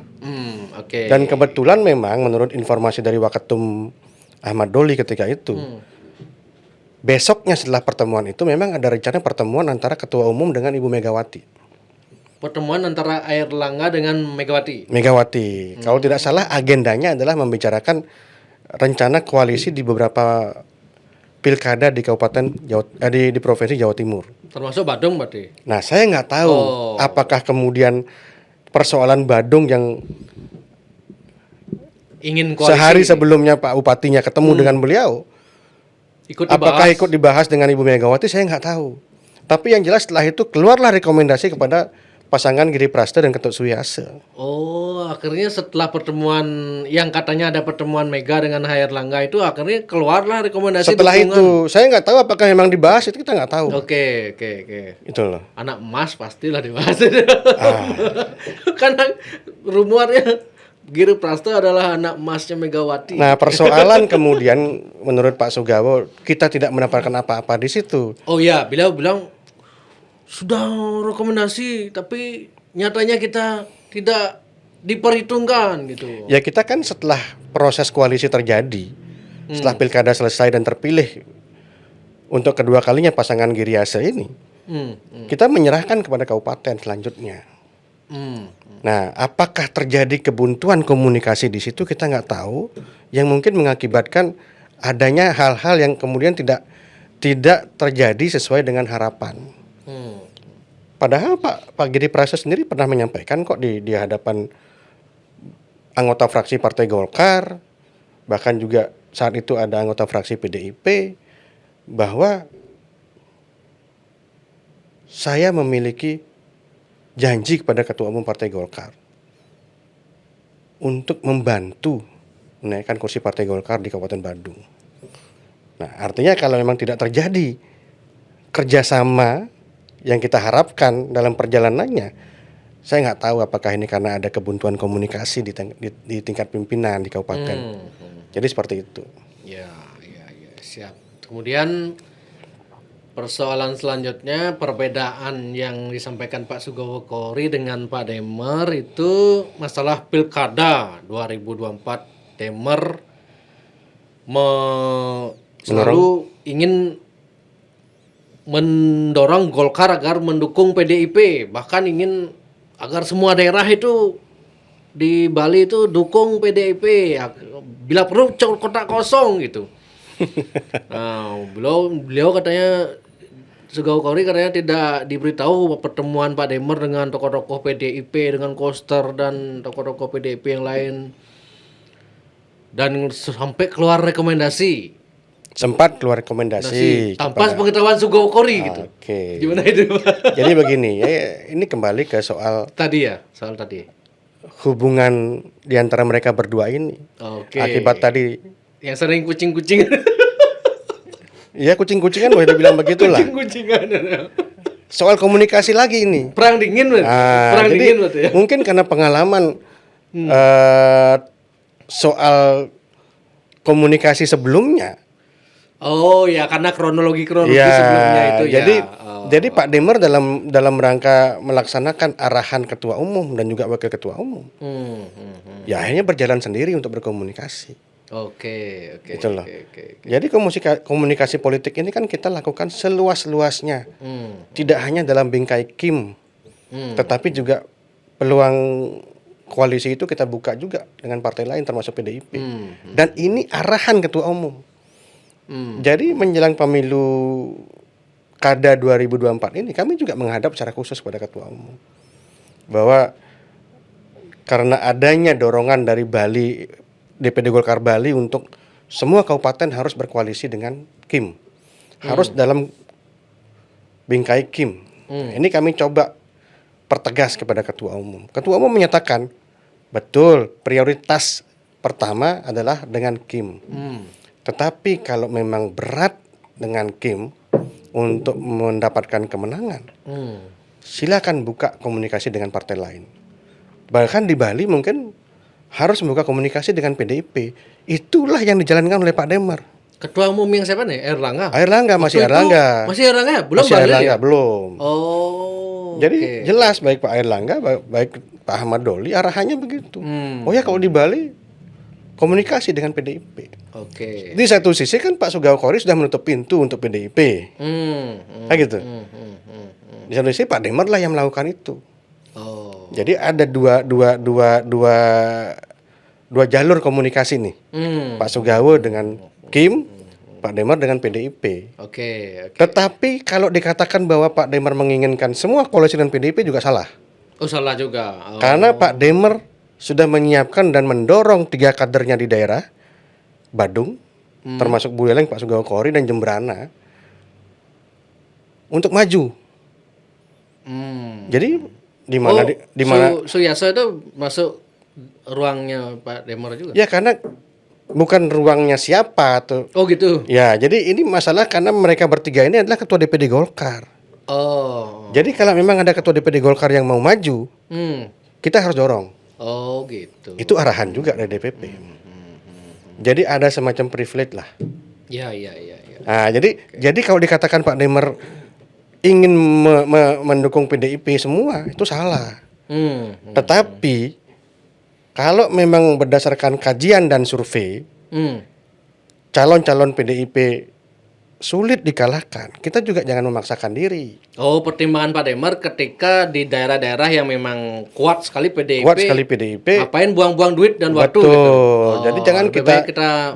Oke. Dan kebetulan memang menurut informasi dari Waketum Ahmad Doli ketika itu, besoknya setelah pertemuan itu memang ada rencana pertemuan antara Ketua Umum dengan Ibu Megawati. Pertemuan antara Airlangga dengan Megawati. Kalau tidak salah agendanya adalah membicarakan rencana koalisi di beberapa pilkada di di provinsi Jawa Timur. Termasuk Badung berarti. Nah, saya nggak tahu apakah kemudian persoalan Badung yang Ingin koalisi. sehari sebelumnya Pak Bupatinya ketemu dengan beliau, apakah ikut dibahas dengan Ibu Megawati, saya nggak tahu. Tapi yang jelas setelah itu keluarlah rekomendasi kepada pasangan Giri Praste dan Ketut Suwiase. Oh, akhirnya setelah pertemuan yang katanya ada pertemuan Mega dengan Airlangga itu akhirnya keluarlah rekomendasi Setelah dukungan. itu, saya nggak tahu apakah memang dibahas, itu kita nggak tahu. Oke. Itu loh. Anak emas pastilah dibahas. Karena rumornya Giri Prasto adalah anak emasnya Megawati. Nah, persoalan kemudian menurut Pak Sugawo kita tidak mendapatkan apa-apa di situ. Oh ya, beliau bilang sudah rekomendasi tapi nyatanya kita tidak diperhitungkan gitu. Ya kita kan setelah proses koalisi terjadi, setelah pilkada selesai dan terpilih untuk kedua kalinya pasangan Giriase ini, kita menyerahkan kepada kabupaten selanjutnya. Nah, apakah terjadi kebuntuan komunikasi di situ kita nggak tahu, yang mungkin mengakibatkan adanya hal-hal yang kemudian tidak terjadi sesuai dengan harapan. Padahal Pak Giri Praste sendiri pernah menyampaikan kok di hadapan anggota fraksi Partai Golkar, bahkan juga saat itu ada anggota fraksi PDIP, bahwa saya memiliki janji kepada Ketua Umum Partai Golkar untuk membantu menaikkan kursi Partai Golkar di Kabupaten Badung. Nah, artinya kalau memang tidak terjadi kerjasama yang kita harapkan dalam perjalanannya, saya nggak tahu apakah ini karena ada kebuntuan komunikasi di tingkat pimpinan di kabupaten. Jadi seperti itu. Ya, siap. Kemudian persoalan selanjutnya, perbedaan yang disampaikan Pak Sugowo Kori dengan Pak Demer itu masalah pilkada 2024. Demer selalu ingin mendorong Golkar agar mendukung PDIP, bahkan ingin agar semua daerah itu di Bali itu dukung PDIP, ya, bila perlu kotak kosong gitu. Nah, beliau katanya Sugao Kori katanya tidak diberitahu pertemuan Pak Demer dengan tokoh-tokoh PDIP, dengan Koster dan tokoh-tokoh PDIP yang lain, dan sampai keluar rekomendasi Sempat keluar rekomendasi tanpa pengetahuan Sugao Kori gitu. Oke. Gimana itu, Pak? Jadi begini, ya, ini kembali ke soal Soal tadi. hubungan di antara mereka berdua ini. Oke. Akibat tadi, Yang sering kucing-kucing. ya kucing-kucingan boleh dibilang begitulah. Kucing-kucingan. Soal komunikasi lagi ini. Perang dingin berarti. Perang Jadi dingin berarti ya. mungkin karena pengalaman soal komunikasi sebelumnya. Oh ya, karena kronologi Ya, sebelumnya itu jadi, ya. jadi Pak Demer dalam rangka melaksanakan arahan Ketua Umum dan juga Wakil Ketua Umum, ya akhirnya berjalan sendiri untuk berkomunikasi. Oke. Gitu loh. Jadi komunikasi politik ini kan kita lakukan seluas-luasnya, tidak hanya dalam bingkai Kim, tetapi juga peluang koalisi itu kita buka juga dengan partai lain termasuk PDIP. Dan ini arahan Ketua Umum. Jadi menjelang pemilu Kada 2024 ini kami juga menghadap secara khusus kepada Ketua Umum bahwa karena adanya dorongan dari Bali, DPD Golkar Bali untuk semua kabupaten harus berkoalisi dengan Kim, harus dalam bingkai Kim. Ini kami coba pertegas kepada Ketua Umum. Ketua Umum menyatakan betul prioritas pertama adalah dengan Kim. Tetapi kalau memang berat dengan Kim untuk mendapatkan kemenangan, silakan buka komunikasi dengan partai lain. Bahkan di Bali mungkin harus membuka komunikasi dengan PDIP. Itulah yang dijalankan oleh Pak Demer. Ketua Umum yang siapa nih? Erlangga. Masih Erlangga. Masih Erlangga ya? Belum masih Bali Erlangga, ya? belum. Oh. Jadi jelas baik Pak Erlangga, baik Pak Ahmad Doli arahannya begitu. Oh ya, kalau di Bali komunikasi dengan PDIP. Oke. Di satu sisi kan Pak Sugao Kori sudah menutup pintu untuk PDIP. Kayak gitu. Di satu sisi Pak Demer lah yang melakukan itu. Oh. Jadi ada dua jalur komunikasi nih. Pak Sugao dengan Kim, Pak Demer dengan PDIP. Oke. Tetapi kalau dikatakan bahwa Pak Demer menginginkan semua koalisi dengan PDIP juga salah. Oh, salah juga. Oh. Karena Pak Demer sudah menyiapkan dan mendorong 3 kadernya di daerah Badung, termasuk Buleleng, Pak Sugao Kori dan Jembrana untuk maju. Jadi di mana Suyaso itu masuk ruangnya Pak Demer juga? Ya karena bukan ruangnya siapa atau. Oh gitu. Ya, jadi ini masalah karena mereka bertiga ini adalah ketua DPD Golkar. Oh. Jadi kalau memang ada ketua DPD Golkar yang mau maju, kita harus dorong. Oh gitu. Itu arahan juga dari DPP. Jadi ada semacam privilege lah. Ya. Nah, jadi kalau dikatakan Pak Demer ingin mendukung PDIP semua, itu salah. Tetapi kalau memang berdasarkan kajian dan survei, calon-calon PDIP sulit dikalahkan, kita juga jangan memaksakan diri. Oh, pertimbangan Pak Demer ketika di daerah-daerah yang memang kuat sekali PDIP. Ngapain buang-buang duit dan waktu? Betul. Gitu. Oh, jadi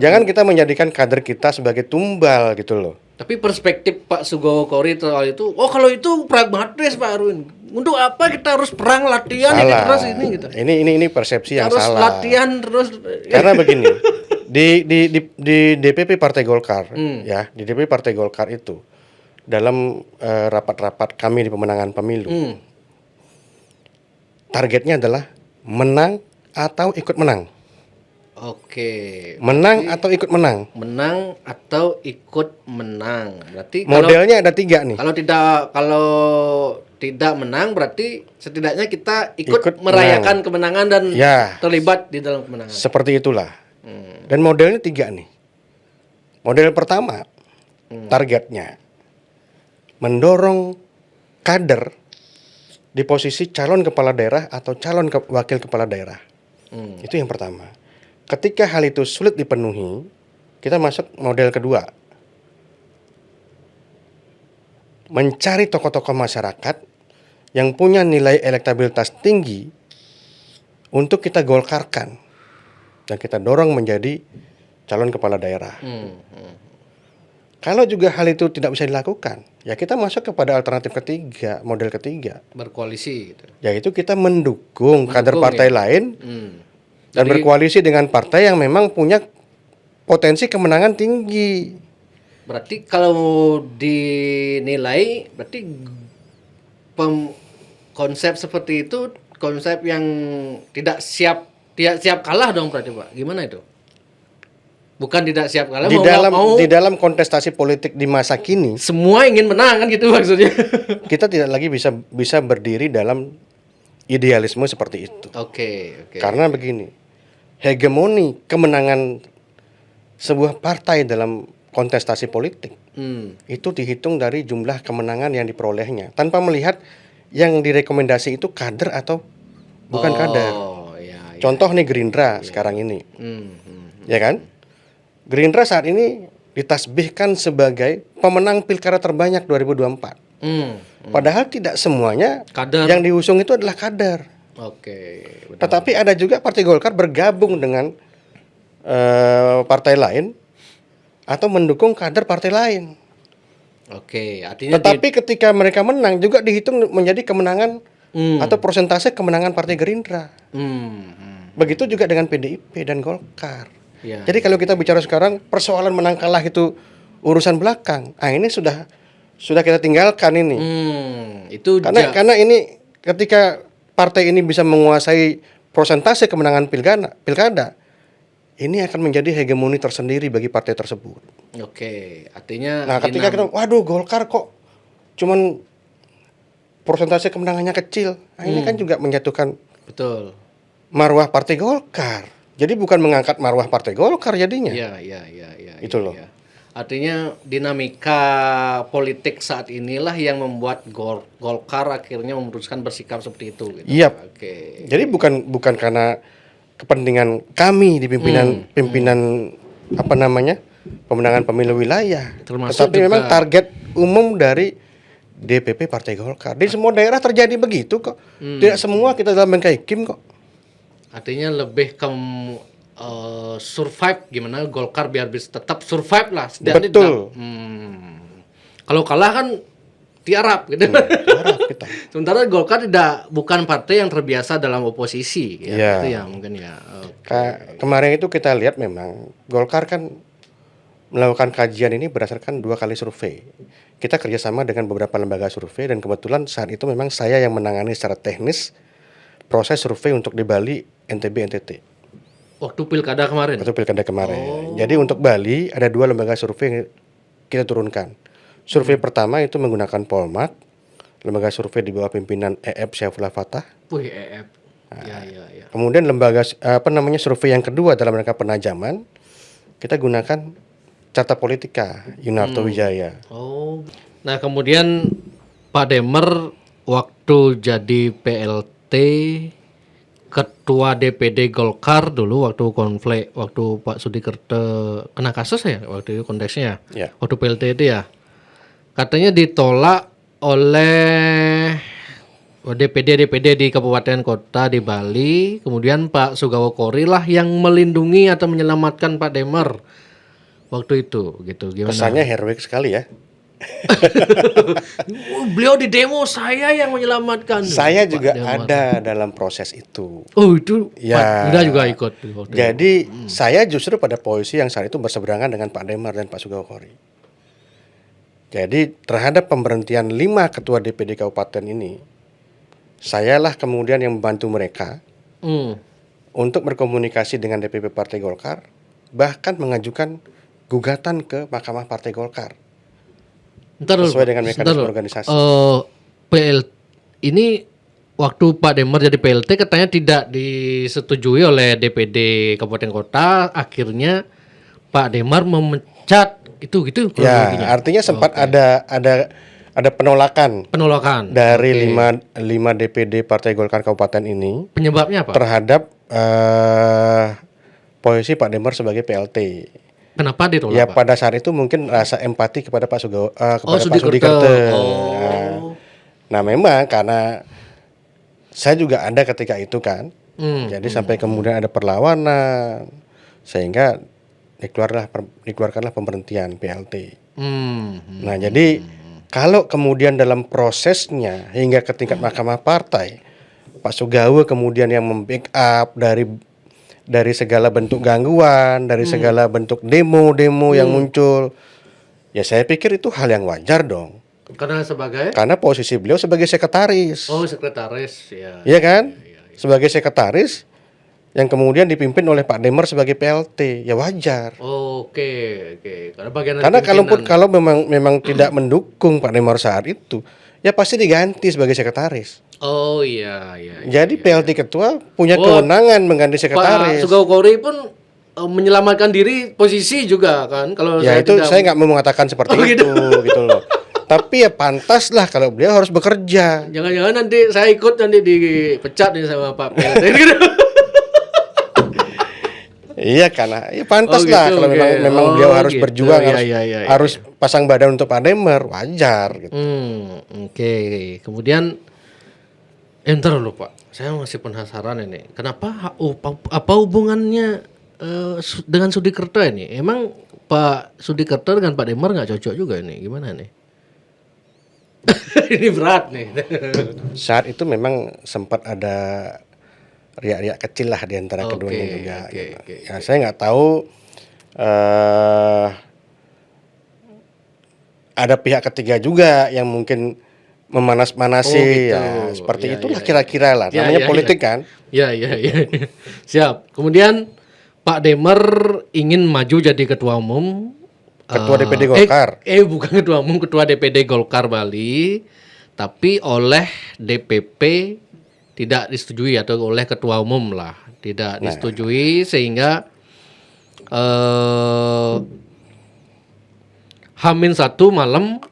jangan kita menjadikan kader kita sebagai tumbal gitu loh. Tapi perspektif Pak Sugao Kori soal itu, kalau itu pragmatis Pak Arwin. Untuk apa kita harus perang latihan terus ini gitu. Ini persepsi yang harus salah. Harus latihan terus. Karena begini, di DPP Partai Golkar, ya, di DPP Partai Golkar itu dalam rapat-rapat kami di pemenangan pemilu, targetnya adalah menang atau ikut menang. Oke. Menang atau ikut menang. Menang atau ikut menang. Berarti modelnya ada 3 nih. Kalau tidak menang berarti setidaknya kita ikut merayakan kemenangan dan terlibat di dalam kemenangan. Seperti itulah. Dan modelnya 3 nih. Model pertama, targetnya mendorong kader di posisi calon kepala daerah atau calon wakil kepala daerah. Itu yang pertama. Ketika hal itu sulit dipenuhi, kita masuk model kedua. Mencari tokoh-tokoh masyarakat yang punya nilai elektabilitas tinggi untuk kita golkarkan dan kita dorong menjadi calon kepala daerah. Kalau juga hal itu tidak bisa dilakukan, ya kita masuk kepada alternatif ketiga, model ketiga, Berkoalisi gitu. yaitu kita mendukung kader partai lain dan Jadi- berkoalisi dengan partai yang memang punya potensi kemenangan tinggi. Berarti kalau dinilai berarti konsep seperti itu konsep yang tidak siap kalah dong berarti Pak. Gimana itu? Bukan tidak siap kalah, Di mau dalam nggak mau di dalam kontestasi politik di masa kini, semua ingin menang kan gitu maksudnya. kita tidak lagi bisa berdiri dalam idealisme seperti itu. Oke. Karena begini, hegemoni kemenangan sebuah partai dalam kontestasi politik itu dihitung dari jumlah kemenangan yang diperolehnya tanpa melihat yang direkomendasi itu kader atau bukan kader. Oh, iya. Contoh nih Gerindra sekarang ini. Ya kan? Gerindra saat ini ditasbihkan sebagai pemenang pilkada terbanyak 2024. Padahal tidak semuanya Kader. yang diusung itu adalah kader. Oke. Benar. Tetapi ada juga Partai Golkar bergabung dengan partai lain atau mendukung kader partai lain. Oke, artinya Tetapi ketika mereka menang juga dihitung menjadi kemenangan atau persentase kemenangan Partai Gerindra. Begitu juga dengan PDIP dan Golkar. Ya. Jadi kalau kita bicara sekarang persoalan menang kalah itu urusan belakang. Ah ini sudah kita tinggalkan ini. Itu Karena ini ketika partai ini bisa menguasai persentase kemenangan pilkada, ini akan menjadi hegemoni tersendiri bagi partai tersebut. Oke, artinya Nah, ketika kita, waduh Golkar kok cuman persentase kemenangannya kecil. Nah, ini kan juga menjatuhkan betul. marwah Partai Golkar. Jadi bukan mengangkat marwah Partai Golkar jadinya. Iya. Itu loh. Iya. Artinya dinamika politik saat inilah yang membuat Golkar akhirnya memutuskan bersikap seperti itu gitu. Iya. Oke. Jadi bukan karena kepentingan kami di pimpinan apa namanya? Pemenangan pemilu wilayah. Termasuk Tetapi juga- memang target umum dari DPP Partai Golkar. Di semua daerah terjadi begitu kok. Tidak semua kita dalam bingkai Kim kok. Artinya lebih ke survive gimana Golkar biar bisa tetap survive lah. setidaknya Betul. Kalau kalah kan tiarap gitu. Parah kita. Sementara Golkar bukan partai yang terbiasa dalam oposisi ya. Iya. Itu ya mungkin ya. Kemarin itu kita lihat memang Golkar kan melakukan kajian ini berdasarkan 2 kali survei. Kita kerjasama dengan beberapa lembaga survei dan kebetulan saat itu memang saya yang menangani secara teknis proses survei untuk di Bali, NTB, NTT. Waktu pilkada kemarin. Itu pilkada kemarin. Jadi untuk Bali ada 2 lembaga survei yang kita turunkan. Survei pertama itu menggunakan Polmark, lembaga survei di bawah pimpinan EF Syaifullah Fatah. Wih, EF. Ya. Kemudian lembaga survei yang kedua dalam rangka penajaman kita gunakan Carta Politika Yunarto Wijaya. Oh. Nah, kemudian Pak Demer waktu jadi PLT Ketua DPD Golkar dulu waktu konflik waktu Pak Sudikerto kena kasus ya waktu itu konteksnya Ya. waktu PLT itu ya katanya ditolak oleh DPD di kabupaten kota di Bali, kemudian Pak Sugawo Kori lah yang melindungi atau menyelamatkan Pak Demer waktu itu gitu. Gimana? Kesannya heroik sekali ya. Beliau di demo, saya yang menyelamatkan. Saya Pak juga Demer. ada dalam proses itu. Oh itu Ya. Pak Yuda juga ikut waktu itu. Jadi saya justru pada posisi yang saat itu berseberangan dengan Pak Demar dan Pak Sugawo Kori. Jadi terhadap pemberhentian 5 ketua DPD kabupaten ini, sayalah kemudian yang membantu mereka untuk berkomunikasi dengan DPP Partai Golkar, bahkan mengajukan gugatan ke Mahkamah Partai Golkar. Ntar dulu, Sesuai dengan sebentar mekanisme dulu. organisasi. Ini waktu Pak Demer jadi PLT katanya tidak disetujui oleh DPD Kabupaten Kota, akhirnya Pak Demer memecat itu gitu Ya, kronologinya. artinya sempat ada penolakan Penolakan dari 5 DPD Partai Golkar kabupaten ini penyebabnya apa? terhadap posisi Pak Demar sebagai PLT. Kenapa ditolak Ya Pak? pada saat itu mungkin rasa empati kepada Pak Sudikerto. Sudikerto. Nah, Nah memang karena saya juga ada ketika itu kan, jadi sampai kemudian ada perlawanan sehingga dikeluarkanlah pemberhentian PLT. Nah jadi kalau kemudian dalam prosesnya hingga ke tingkat Mahkamah Partai, Pak Sugawa kemudian yang membackup dari segala bentuk gangguan, dari segala bentuk demo-demo yang muncul, ya saya pikir itu hal yang wajar dong. Karena posisi beliau sebagai sekretaris. Oh, sekretaris ya. Iya kan? Sebagai sekretaris yang kemudian dipimpin oleh Pak Demar sebagai PLT, ya wajar. Oke. Karena bagian dari Karena pimpinan. kalau memang tidak mendukung Pak Demar saat itu, ya pasti diganti sebagai sekretaris. Oh iya. Jadi PLT ketua punya kewenangan mengganti Pak sekretaris. Sugawa Kori pun menyelamatkan diri posisi juga kan. Kalau Ya itu saya nggak mau mengatakan seperti itu gitu loh. Tapi ya pantas lah kalau beliau harus bekerja. Jangan-jangan nanti saya ikut nanti dipecat nih sama Pak PLT. Iya karena ya pantas lah kalau memang beliau harus berjuang, harus pasang badan untuk Pak Demar, wajar gitu. Oke. Kemudian enter dulu Pak. Saya masih penasaran ini. Kenapa apa hubungannya dengan Sudikerto ini? Emang Pak Sudikerto dengan Pak Demar nggak cocok juga ini? Gimana nih? Ini berat nih. Saat itu memang sempat ada riak-riak kecil lah di antara keduanya juga. Ya saya nggak tahu ada pihak ketiga juga yang mungkin memanas-manasi, ya seperti itulah kira-kira lah. Namanya politik kan. Ya. Siap. Kemudian Pak Demar ingin maju jadi ketua umum. Ketua DPD Golkar. Bukan ketua umum, ketua DPD Golkar Bali, tapi oleh DPP tidak disetujui atau oleh ketua umum lah tidak disetujui sehingga H-1 malam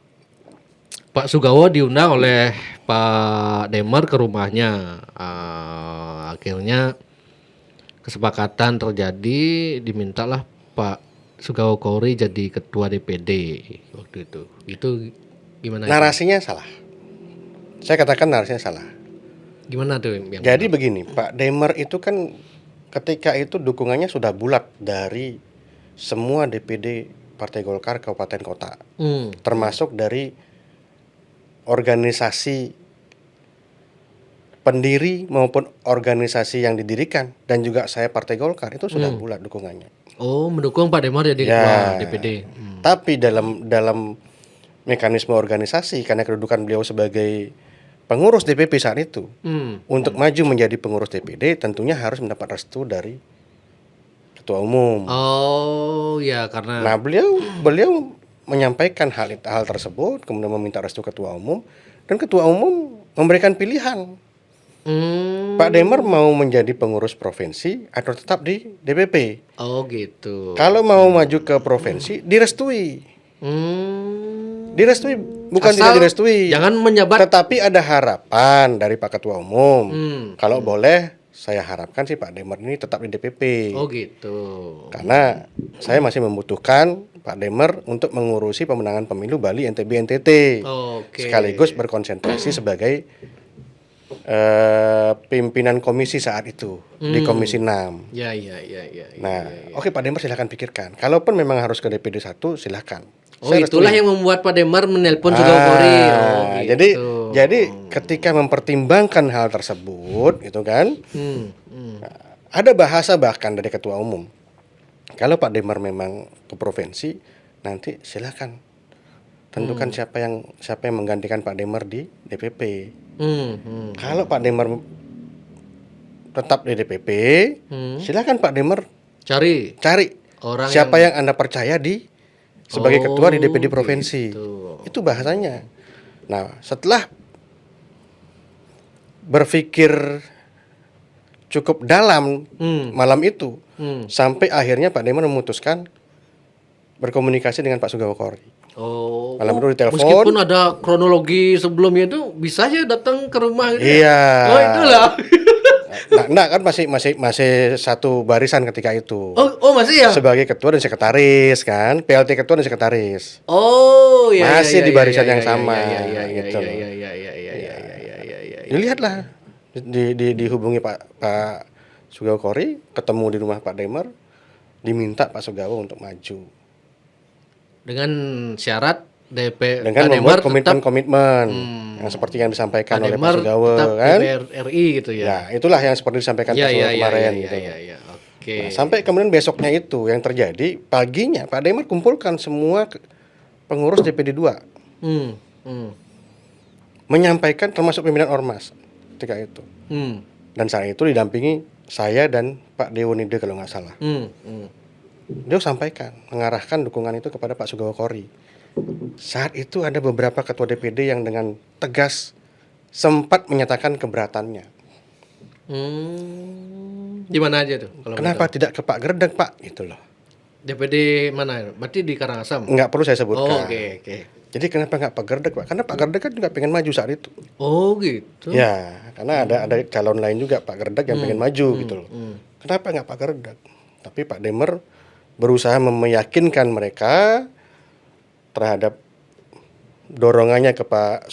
Pak Sugawa diundang oleh Pak Demar ke rumahnya. Akhirnya kesepakatan terjadi, dimintalah Pak Sugawa Kori jadi ketua DPD waktu itu. Itu gimana? Narasinya salah. Saya katakan narasinya salah. Gimana tuh? Jadi begini, Pak Demar itu kan ketika itu dukungannya sudah bulat dari semua DPD Partai Golkar kabupaten kota, termasuk dari organisasi pendiri maupun organisasi yang didirikan dan juga saya Partai Golkar itu sudah bulat dukungannya. Oh, mendukung Pak Demar jadi ketua DPD. Tapi dalam mekanisme organisasi karena kedudukan beliau sebagai pengurus DPP saat itu, untuk maju menjadi pengurus DPD tentunya harus mendapat restu dari ketua umum. Oh, ya karena. Nah, beliau menyampaikan hal tersebut, kemudian meminta restu ketua umum dan ketua umum memberikan pilihan. Pak Demar mau menjadi pengurus provinsi atau tetap di DPP. Oh gitu. Kalau mau maju ke provinsi direstui. Direstui, bukan tidak direstui. Jangan menjabat. Tetapi ada harapan dari Pak Ketua Umum. Kalau boleh, saya harapkan sih Pak Demar ini tetap di DPP. Oh gitu. Karena saya masih membutuhkan Pak Demar untuk mengurusi pemenangan pemilu Bali NTB NTT. Sekaligus berkonsentrasi sebagai pimpinan komisi saat itu di Komisi 6. Ya. Nah, oke Pak Demar silahkan pikirkan. Kalaupun memang harus ke DPD 1 silahkan. Oh, itulah yang membuat Pak Demar menelpon Sugawa Kori. Gitu. Jadi ketika mempertimbangkan hal tersebut, itu kan, ada bahasa bahkan dari Ketua Umum. Kalau Pak Demar memang ke provinsi, nanti silahkan tentukan siapa yang menggantikan Pak Demar di DPP. Kalau Pak Demar tetap di DPP, silakan Pak Demar cari orang siapa yang Anda percaya sebagai ketua di DPD provinsi. Gitu. Itu bahasanya. Nah, setelah berpikir cukup dalam malam itu, sampai akhirnya Pak Demar memutuskan berkomunikasi dengan Pak Sugawa Kori. Malam itu ditelepon. Meskipun ada kronologi sebelumnya itu bisa aja datang ke rumah gitu. Iya. Oh, itulah. Nah, kan masih satu barisan ketika itu. Oh, masih ya? Sebagai ketua dan sekretaris kan, PLT ketua dan sekretaris. Oh, iya. Masih di barisan yang sama. Iya. Dilihatlah, dihubungi Pak Sugawa Kori, ketemu di rumah Pak Demer, diminta Pak Sugawa untuk maju. Dengan syarat Dengan Pak membuat Demar tetap komitmen-komitmen yang seperti yang disampaikan oleh Pak Demar Sugawa tetap kan. DPR RI gitu ya. Ya, itulah yang seperti disampaikan Pak Sugawa kemarin gitu. Iya. Oke. Nah, sampai kemudian besoknya itu yang terjadi, paginya Pak Demer kumpulkan semua pengurus DPD 2. Menyampaikan termasuk pimpinan Ormas ketika itu. Dan saat itu didampingi saya dan Pak Deonide kalau nggak salah. Dia sampaikan, mengarahkan dukungan itu kepada Pak Sugawa Kori. Saat itu ada beberapa ketua DPD yang dengan tegas sempat menyatakan keberatannya. Di mana aja tuh? Kenapa tidak ke Pak Gerdeg, Pak? Gitu loh. DPD mana? Berarti di Karangasem? Nggak perlu saya sebutkan. Oke. Jadi kenapa nggak Pak Gerdeg, Pak? Karena Pak Gerdeg kan juga pengen maju saat itu. Oh gitu. Ya, karena ada calon lain juga Pak Gerdeg yang pengen maju gitu loh. Kenapa nggak Pak Gerdeg? Tapi Pak Demer berusaha meyakinkan mereka terhadap dorongannya ke Pak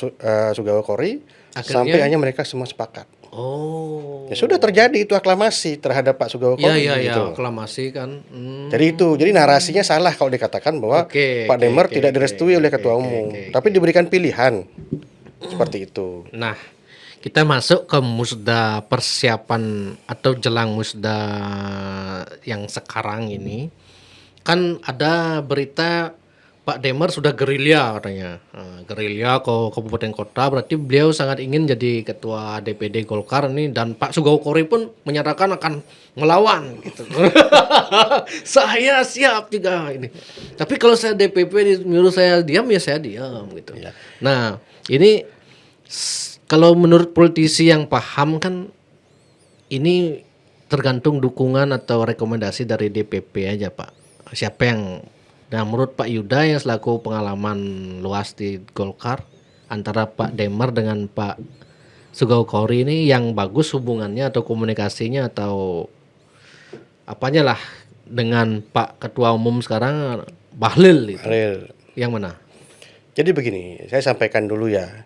Sugawa Kori, sampai akhirnya mereka semua sepakat. Oh. Ya sudah terjadi itu aklamasi terhadap Pak Sugawa Kori. Iya, aklamasi kan. Jadi narasinya salah kalau dikatakan bahwa Pak Demer tidak direstui oleh Ketua Umum, tapi diberikan pilihan seperti itu. Nah, kita masuk ke musda persiapan atau jelang musda yang sekarang ini. Kan ada berita Pak Demer sudah gerilya katanya. Gerilya ke kabupaten kota, berarti beliau sangat ingin jadi ketua DPD Golkar nih, dan Pak Sugawa Kori pun menyatakan akan melawan gitu. Saya siap juga ini. Tapi kalau saya DPP nyuruh saya diam ya saya diam gitu. Ya. Nah, ini kalau menurut politisi yang paham kan ini tergantung dukungan atau rekomendasi dari DPP aja, Pak. Siapa yang menurut Pak Yuda yang selaku pengalaman luas di Golkar, antara Pak Demer dengan Pak Sugawa Kori ini yang bagus hubungannya atau komunikasinya atau apanya lah dengan Pak Ketua Umum sekarang Bahlil itu. Bahlil. Yang mana? Jadi begini, saya sampaikan dulu ya.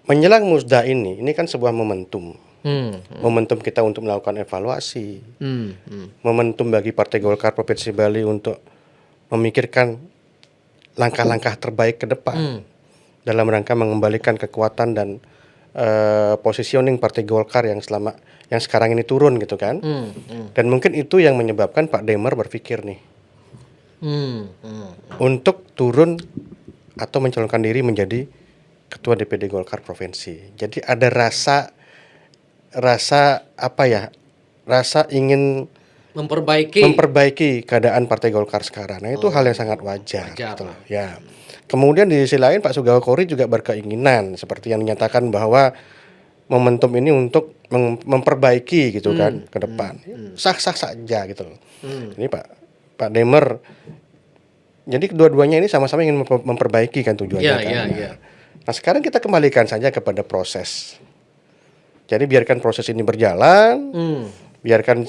Menjelang musda ini kan sebuah momentum. Momentum kita untuk melakukan evaluasi. Momentum bagi Partai Golkar Provinsi Bali untuk memikirkan langkah-langkah terbaik ke depan dalam rangka mengembalikan kekuatan dan positioning Partai Golkar yang sekarang ini turun gitu kan. Dan mungkin itu yang menyebabkan Pak Demer berpikir nih untuk turun atau mencalonkan diri menjadi Ketua DPD Golkar Provinsi. Jadi ada rasa apa ya? Rasa ingin memperbaiki keadaan Partai Golkar sekarang. Nah, itu hal yang sangat wajar. Gitu. Ya. Kemudian di sisi lain Pak Sugawa Kori juga berkeinginan seperti yang dinyatakan bahwa momentum ini untuk memperbaiki gitu kan ke depan. Sah-sah saja gitu loh. Ini Pak Demer, jadi kedua-duanya ini sama-sama ingin memperbaiki kan tujuannya kan. Nah, sekarang kita kembalikan saja kepada proses. Jadi biarkan proses ini berjalan, biarkan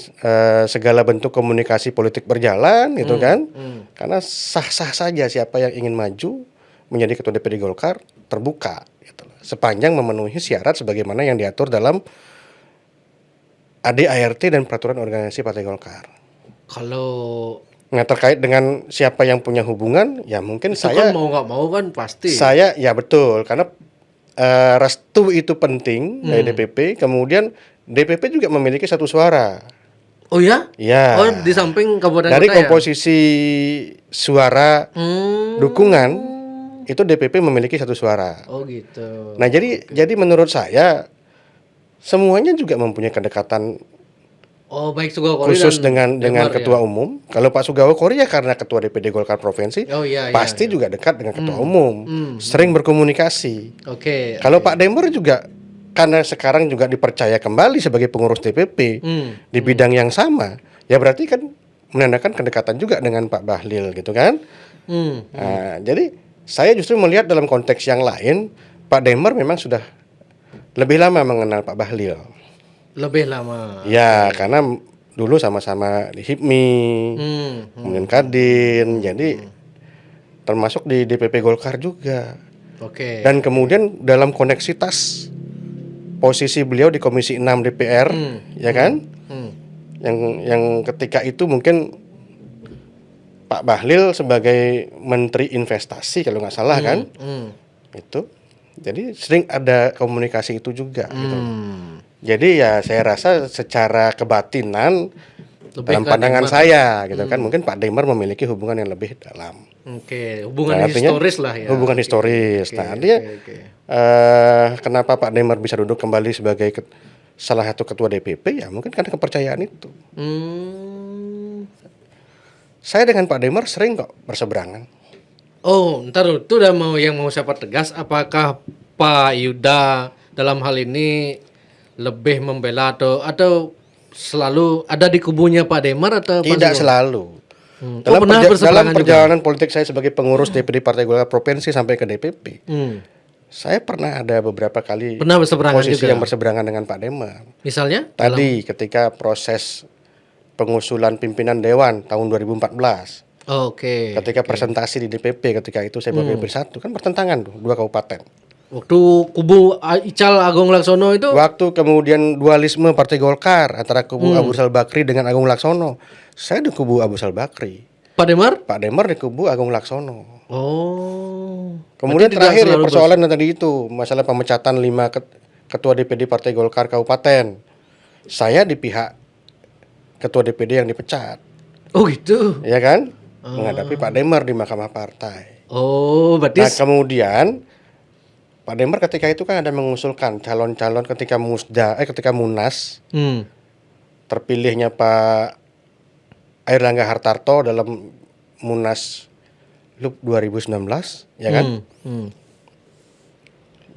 segala bentuk komunikasi politik berjalan gitu kan. Karena sah-sah saja siapa yang ingin maju menjadi Ketua DPD Golkar terbuka gitu. Sepanjang memenuhi syarat sebagaimana yang diatur dalam AD/ART dan peraturan organisasi Partai Golkar. Nah, terkait dengan siapa yang punya hubungan, ya mungkin itu saya kan mau nggak mau kan pasti. Saya ya betul, karena restu itu penting dari DPP. Kemudian DPP juga memiliki satu suara. Oh ya? Ya. Oh, di samping kabupaten dari kota komposisi suara dukungan itu DPP memiliki satu suara. Oh gitu. Nah, jadi menurut saya semuanya juga mempunyai kedekatan. Oh, baik Sugawa Kori khusus dengan Demer, Ketua Umum. Kalau Pak Sugawa Kori ya karena Ketua DPD Golkar Provinsi, pasti juga dekat dengan Ketua Umum, sering berkomunikasi. Kalau Pak Demer juga karena sekarang juga dipercaya kembali sebagai pengurus DPP di bidang yang sama, ya berarti kan menandakan kedekatan juga dengan Pak Bahlil gitu kan. Nah, jadi saya justru melihat dalam konteks yang lain, Pak Demer memang sudah lebih lama mengenal Pak Bahlil. Lebih lama. Ya, karena dulu sama-sama di HIPMI, kemudian Kadin, jadi termasuk di DPP Golkar juga. Oke. Dan kemudian dalam koneksitas posisi beliau di Komisi 6 DPR, ya kan? Yang ketika itu mungkin Pak Bahlil sebagai Menteri Investasi kalau nggak salah kan, itu, jadi sering ada komunikasi itu juga. Gitu. Jadi ya saya rasa secara kebatinan dalam pandangan saya, gitu kan, mungkin Pak Demar memiliki hubungan yang lebih dalam. Oke, hubungan historis lah ya. Hubungan historis. Nah, artinya kenapa Pak Demar bisa duduk kembali sebagai salah satu ketua DPP? Ya mungkin karena kepercayaan itu. Saya dengan Pak Demar sering kok berseberangan. Oh, ntar itu udah mau siapa tegas, apakah Pak Yuda dalam hal ini lebih membela atau selalu ada di kubunya Pak Demar atau Tidak selalu. dalam perjalanan politik saya sebagai pengurus DPD Partai Golkar Provinsi sampai ke DPP, saya pernah ada beberapa kali posisi yang berseberangan dengan Pak Demar. Misalnya? Tadi ketika proses pengusulan pimpinan Dewan tahun 2014. Oke. Ketika presentasi di DPP ketika itu saya sebagai DPP 1 kan bertentangan tuh 2 kabupaten. Waktu kubu Ical Agung Laksono itu? Waktu kemudian dualisme Partai Golkar antara kubu Abu Rizal Bakri dengan Agung Laksono. Saya di kubu Abu Rizal Bakri. Pak Demar? Pak Demar di kubu Agung Laksono. Oh. Kemudian terakhir ya persoalan tadi itu, masalah pemecatan 5 ketua DPD Partai Golkar kabupaten. Saya di pihak ketua DPD yang dipecat. Oh gitu? Ya kan? Menghadapi Pak Demar di Mahkamah Partai. Oh, berarti. Nah kemudian Pak Demar ketika itu kan ada mengusulkan calon-calon ketika Munas terpilihnya Pak Airlangga Hartarto dalam Munas 2019, ya kan?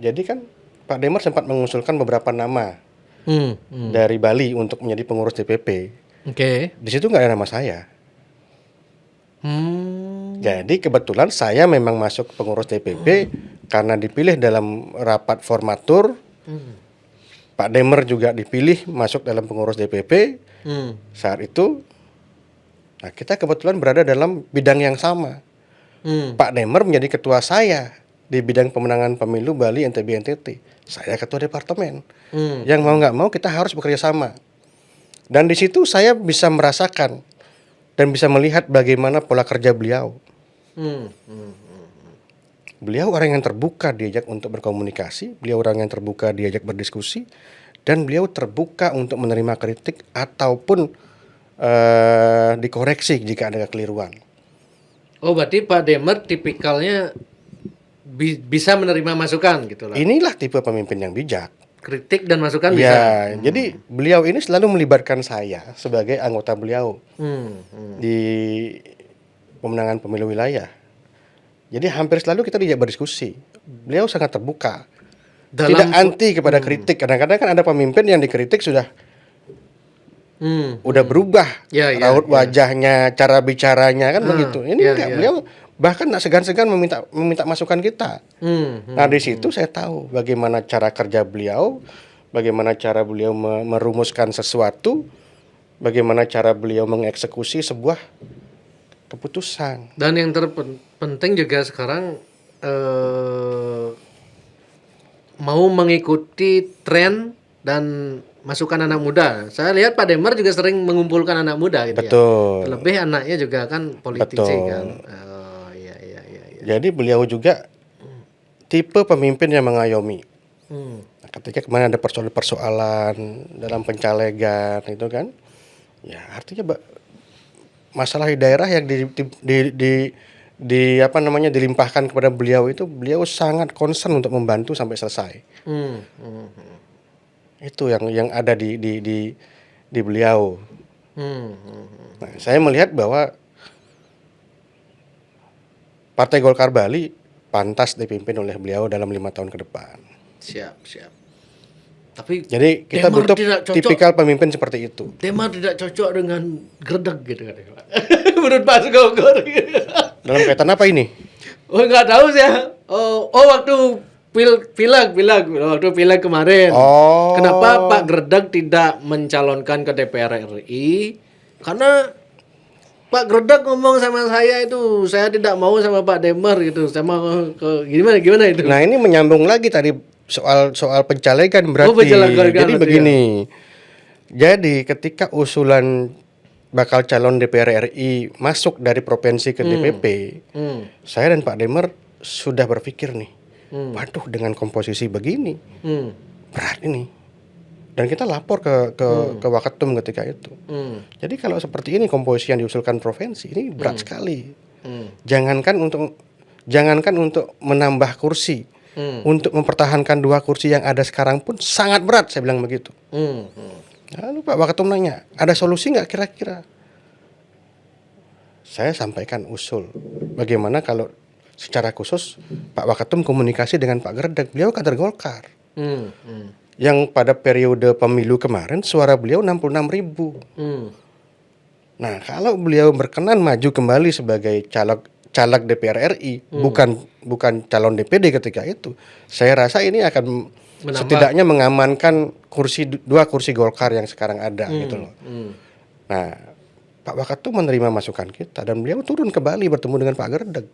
Jadi kan Pak Demar sempat mengusulkan beberapa nama dari Bali untuk menjadi pengurus DPP. Oke. Di situ nggak ada nama saya. Jadi kebetulan saya memang masuk pengurus DPP karena dipilih dalam rapat formatur. Pak Demar juga dipilih masuk dalam pengurus DPP saat itu. Nah kita kebetulan berada dalam bidang yang sama. Pak Demar menjadi ketua saya di bidang pemenangan pemilu Bali NTB NTT. Saya ketua departemen. Yang mau nggak mau kita harus bekerja sama. Dan di situ saya bisa merasakan dan bisa melihat bagaimana pola kerja beliau. Beliau orang yang terbuka diajak untuk berkomunikasi, beliau orang yang terbuka diajak berdiskusi, dan beliau terbuka untuk menerima kritik ataupun dikoreksi jika ada kekeliruan. Oh, berarti Pak Demar tipikalnya bisa menerima masukan gitu lah. Inilah tipe pemimpin yang bijak. Kritik dan masukan bisa. Ya, jadi beliau ini selalu melibatkan saya sebagai anggota beliau di pemenangan pemilu wilayah. Jadi hampir selalu kita diajak berdiskusi. Beliau sangat terbuka. Tidak anti kepada kritik. Kadang-kadang kan ada pemimpin yang dikritik sudah berubah raut wajahnya, cara bicaranya kan begitu. Ini enggak, beliau bahkan tak segan-segan meminta masukan kita. Nah di situ saya tahu bagaimana cara kerja beliau, bagaimana cara beliau merumuskan sesuatu, bagaimana cara beliau mengeksekusi sebuah keputusan. Dan yang terpenting juga sekarang mau mengikuti tren dan masukan anak muda. Saya lihat Pak Demar juga sering mengumpulkan anak muda gitu. Betul. Ya. Terlebih anaknya juga kan politisi kan. Oh, iya. Jadi beliau juga tipe pemimpin yang mengayomi. Nah, ketika kemarin ada persoalan dalam pencalegan itu kan, ya artinya masalah di daerah yang dilimpahkan kepada beliau itu, beliau sangat concern untuk membantu sampai selesai. Itu yang ada di beliau. Nah, saya melihat bahwa Partai Golkar Bali pantas dipimpin oleh beliau dalam 5 tahun ke depan. Siap. Tapi jadi kita butuh tipikal pemimpin seperti itu. Demar tidak cocok dengan Gerdeg gitu kan. Menurut Pak Sugogor. Dalam kaitan apa ini? Oh nggak tahu sih ya. Oh waktu pileg kemarin. Kenapa Pak Gerdeg tidak mencalonkan ke DPR RI? Karena Pak Gerdak ngomong sama saya itu, saya tidak mau sama Pak Demar gitu, saya mau ke gimana itu? Nah ini menyambung lagi tadi soal pencalekan berarti. pencalekan Jadi berarti begini, jadi ketika usulan bakal calon DPR RI masuk dari provinsi ke DPP, saya dan Pak Demar sudah berpikir nih, waduh dengan komposisi begini, berat ini. Dan kita lapor ke Waketum ketika itu. Jadi kalau seperti ini komposisi yang diusulkan provinsi ini berat sekali. Jangankan untuk menambah kursi, untuk mempertahankan 2 kursi yang ada sekarang pun sangat berat, saya bilang begitu. Lalu Pak Waketum nanya, ada solusi nggak kira-kira? Saya sampaikan usul, bagaimana kalau secara khusus Pak Waketum komunikasi dengan Pak Gerdak, beliau kader Golkar. Yang pada periode pemilu kemarin suara beliau 66.000. Nah, kalau beliau berkenan maju kembali sebagai caleg DPR RI, bukan calon DPD ketika itu, saya rasa ini akan setidaknya mengamankan 2 kursi Golkar yang sekarang ada gitu loh. Nah, Pak Waketum menerima masukan kita dan beliau turun ke Bali bertemu dengan Pak Gerdak,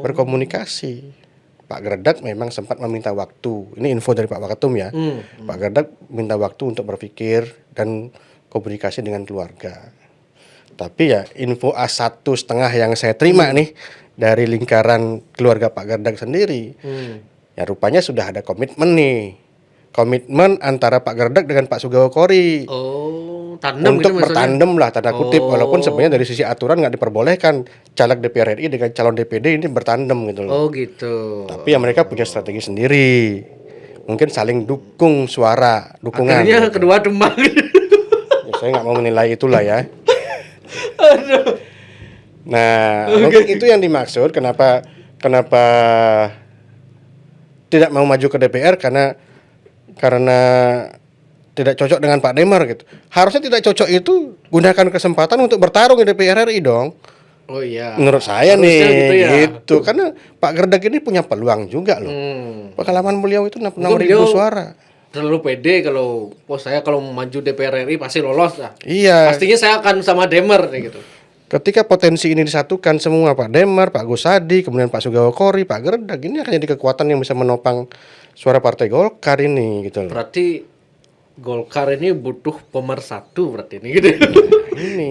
berkomunikasi. Pak Gerdak memang sempat meminta waktu. Ini info dari Pak Waketum ya. Pak Gerdak minta waktu untuk berpikir dan komunikasi dengan keluarga. Tapi ya info A1,5 yang saya terima nih dari lingkaran keluarga Pak Gerdak sendiri, ya rupanya sudah ada komitmen nih. Komitmen antara Pak Gerdak dengan Pak Sugawa Kori. Tandem untuk gitu bertandem lah tanda kutip, walaupun sebenarnya dari sisi aturan nggak diperbolehkan caleg DPR RI dengan calon DPD ini bertandem gitu loh. Gitu. Tapi ya mereka punya strategi sendiri, mungkin saling dukungan. Akhirnya kedua tumbang. Ya, saya nggak mau menilai itulah ya. Nah, mungkin itu yang dimaksud kenapa tidak mau maju ke DPR karena tidak cocok dengan Pak Demar gitu. Harusnya tidak cocok itu gunakan kesempatan untuk bertarung di DPR RI dong. Oh iya. Menurut saya harusnya nih gitu ya. Karena Pak Gerdak ini punya peluang juga loh. Pengalaman beliau itu 66.000 suara. Terlalu pede kalau saya kalau maju DPR RI pasti lolos lah. Iya. Pastinya saya akan sama Demar gitu. Ketika potensi ini disatukan semua, Pak Demar, Pak Gusadi, kemudian Pak Sugawa Kori, Pak Gerdak, ini akan jadi kekuatan yang bisa menopang suara Partai Golkar ini gitu loh. Berarti Golkar ini butuh pemersatu berarti ini gitu.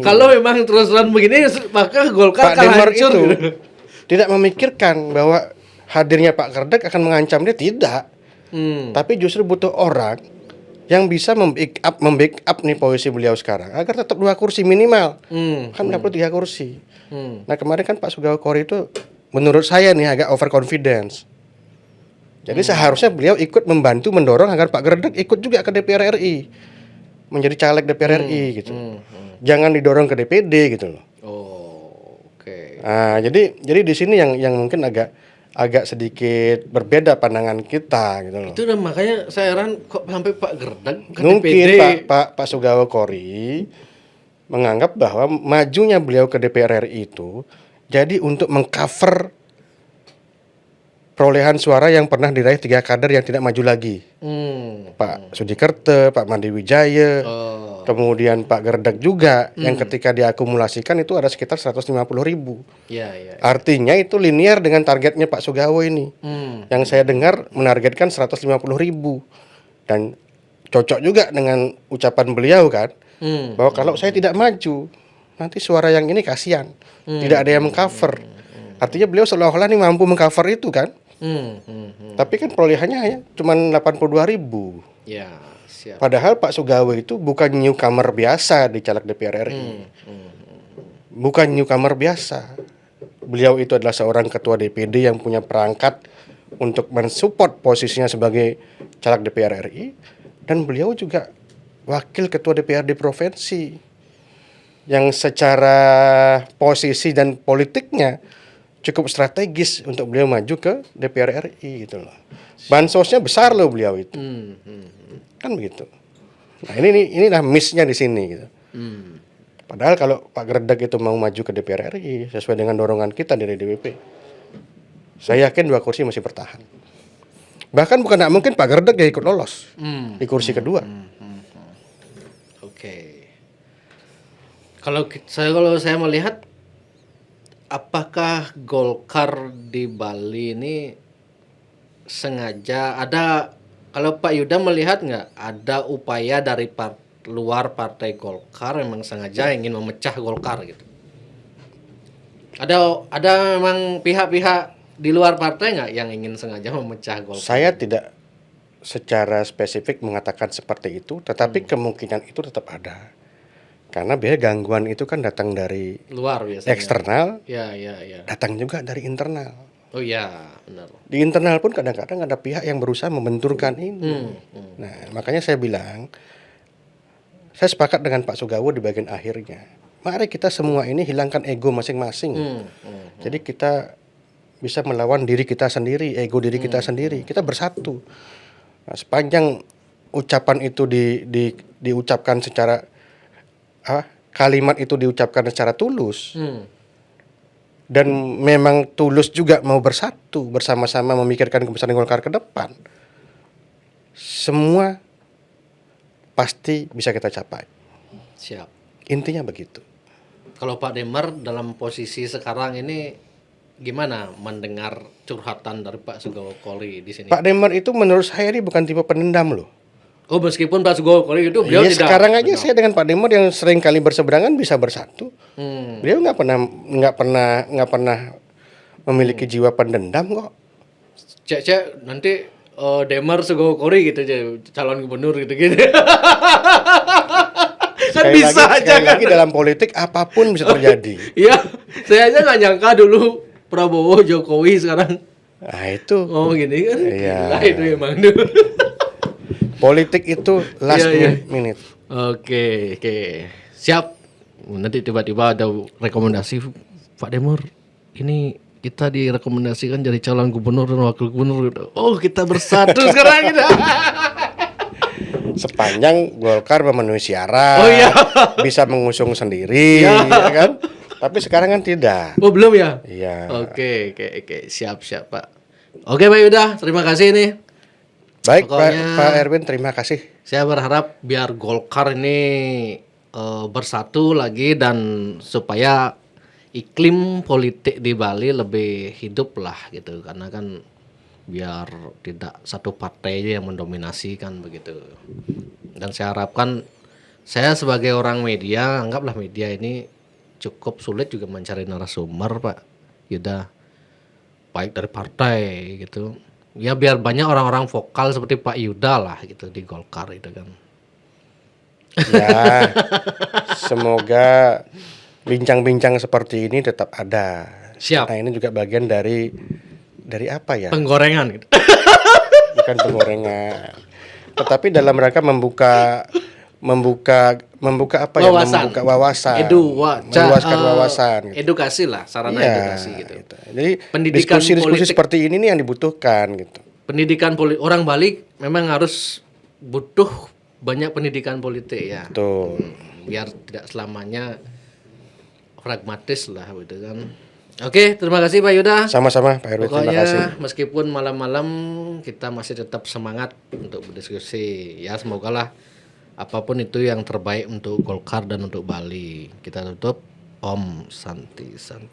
Kalau memang terus-terusan begini maka Golkar Pak akan Demar hancur. itu tidak memikirkan bahwa hadirnya Pak Gerdak akan mengancam dia, tidak. Tapi justru butuh orang yang bisa membackup nih posisi beliau sekarang agar tetap 2 kursi minimal. Kan dapat 3 kursi. Nah, kemarin kan Pak Sugawa Kori itu menurut saya nih agak overconfidence. Jadi seharusnya beliau ikut membantu mendorong agar Pak Gerdak ikut juga ke DPR RI. Menjadi caleg DPR RI gitu. Jangan didorong ke DPD gitu loh. Oke. Nah, jadi di sini yang mungkin agak sedikit berbeda pandangan kita gitu loh. Itu dan makanya saya heran kok sampai Pak Gerdak ke Mungkin DPD. Pak Sugawa Kori menganggap bahwa majunya beliau ke DPR RI itu jadi untuk mengcover perolehan suara yang pernah diraih 3 kader yang tidak maju lagi. Pak Sudikerte, Pak Mandi Wijaya, kemudian Pak Gerdak juga yang ketika diakumulasikan itu ada sekitar 150.000. Ya. Artinya itu linear dengan targetnya Pak Sugawa ini. Yang saya dengar menargetkan 150.000. Dan cocok juga dengan ucapan beliau kan, bahwa kalau saya tidak maju, nanti suara yang ini kasihan. Tidak ada yang mengcover. Artinya beliau seolah-olah nih mampu mengcover itu kan. Tapi kan perolehannya hanya cuma 82.000. Ya, siap. Padahal Pak Sugawa itu bukan newcomer biasa di caleg DPR RI. Bukan newcomer biasa. Beliau itu adalah seorang ketua DPD yang punya perangkat untuk mensupport posisinya sebagai caleg DPR RI, dan beliau juga wakil ketua DPRD provinsi yang secara posisi dan politiknya cukup strategis untuk beliau maju ke DPR RI gitu loh. Bansosnya besar loh beliau itu. Kan begitu. Nah, inilah miss-nya di sini gitu. Padahal kalau Pak Gerdak itu mau maju ke DPR RI sesuai dengan dorongan kita dari DPP, saya yakin 2 kursi masih bertahan. Bahkan bukan tidak mungkin Pak Gerdak ya ikut lolos di kursi kedua. Oke. Kalau saya melihat, apakah Golkar di Bali ini sengaja ada, kalau Pak Yuda melihat nggak ada upaya dari luar partai Golkar memang sengaja ingin memecah Golkar gitu? Ada memang pihak-pihak di luar partai nggak yang ingin sengaja memecah Golkar? Saya tidak secara spesifik mengatakan seperti itu, tetapi kemungkinan itu tetap ada. Karena biasanya gangguan itu kan datang dari Luar biasanya. eksternal, Ya. datang juga dari internal. Oh ya, benar. Di internal pun kadang-kadang ada pihak yang berusaha membenturkan ini. Nah, makanya saya bilang, saya sepakat dengan Pak Sugawo di bagian akhirnya. Mari kita semua ini hilangkan ego masing-masing. Jadi kita bisa melawan diri kita sendiri, ego diri kita sendiri. Kita bersatu. Nah, sepanjang ucapan itu diucapkan secara kalimat itu diucapkan secara tulus. Dan memang tulus juga mau bersatu bersama-sama memikirkan kebesaran Golkar ke depan. Semua pasti bisa kita capai. Siap. Intinya begitu. Kalau Pak Demar dalam posisi sekarang ini gimana mendengar curhatan dari Pak Sugawo Koli di sini? Pak Demar itu menurut saya ini bukan tipe pendendam loh. Oh, meskipun Pak Sugawo Koli itu beliau tidak. Sekarang aja saya dengan Pak Demar yang sering kali berseberangan bisa bersatu. Beliau nggak pernah memiliki jiwa pendendam kok. Cek nanti Demar Sugawo Koli gitu calon gubernur gitu. Kan Sekali lagi dalam politik apapun bisa terjadi. Iya, saya aja nggak nyangka dulu Prabowo Jokowi sekarang. Nah itu. Oh gini kan? Iya. Nah, itu emang dulu. Politik itu last minute. Oke. Siap. Nanti tiba-tiba ada rekomendasi Pak Demar. Ini kita direkomendasikan jadi calon gubernur dan wakil gubernur. Oh, kita bersatu sekarang kita. Sepanjang Golkar memenuhi syarat, bisa mengusung sendiri, ya kan? Tapi sekarang kan tidak. Oh belum ya? Iya. Oke, siap Pak. Oke Pak Yuda, terima kasih nih. Baik Pokoknya, Pak Erwin, terima kasih. Saya berharap biar Golkar ini bersatu lagi dan supaya iklim politik di Bali lebih hidup lah gitu, karena kan biar tidak satu partai aja yang mendominasikan begitu. Dan saya harapkan, saya sebagai orang media, anggaplah media ini cukup sulit juga mencari narasumber Pak Yuda, baik dari partai gitu. Ya biar banyak orang-orang vokal seperti Pak Yuda lah gitu di Golkar itu kan. Ya, semoga bincang-bincang seperti ini tetap ada. Siap. Nah ini juga bagian dari apa ya? Penggorengan gitu. Bukan penggorengan, tetapi dalam rangka membuka apa ya? Membuka wawasan, meluaskan wawasan. Gitu. Edukasi lah, sarana edukasi gitu. Jadi Pendidikan diskusi politik seperti ini nih yang dibutuhkan gitu. Pendidikan politik orang Bali memang harus butuh banyak pendidikan politik ya. Betul. Biar tidak selamanya pragmatis lah gitu kan. Oke, terima kasih Pak Yuda. Sama-sama Pak Erwin, terima kasih. Meskipun malam-malam kita masih tetap semangat untuk berdiskusi. Ya semoga lah apapun itu yang terbaik untuk Golkar dan untuk Bali. Kita tutup. Om Santi Om.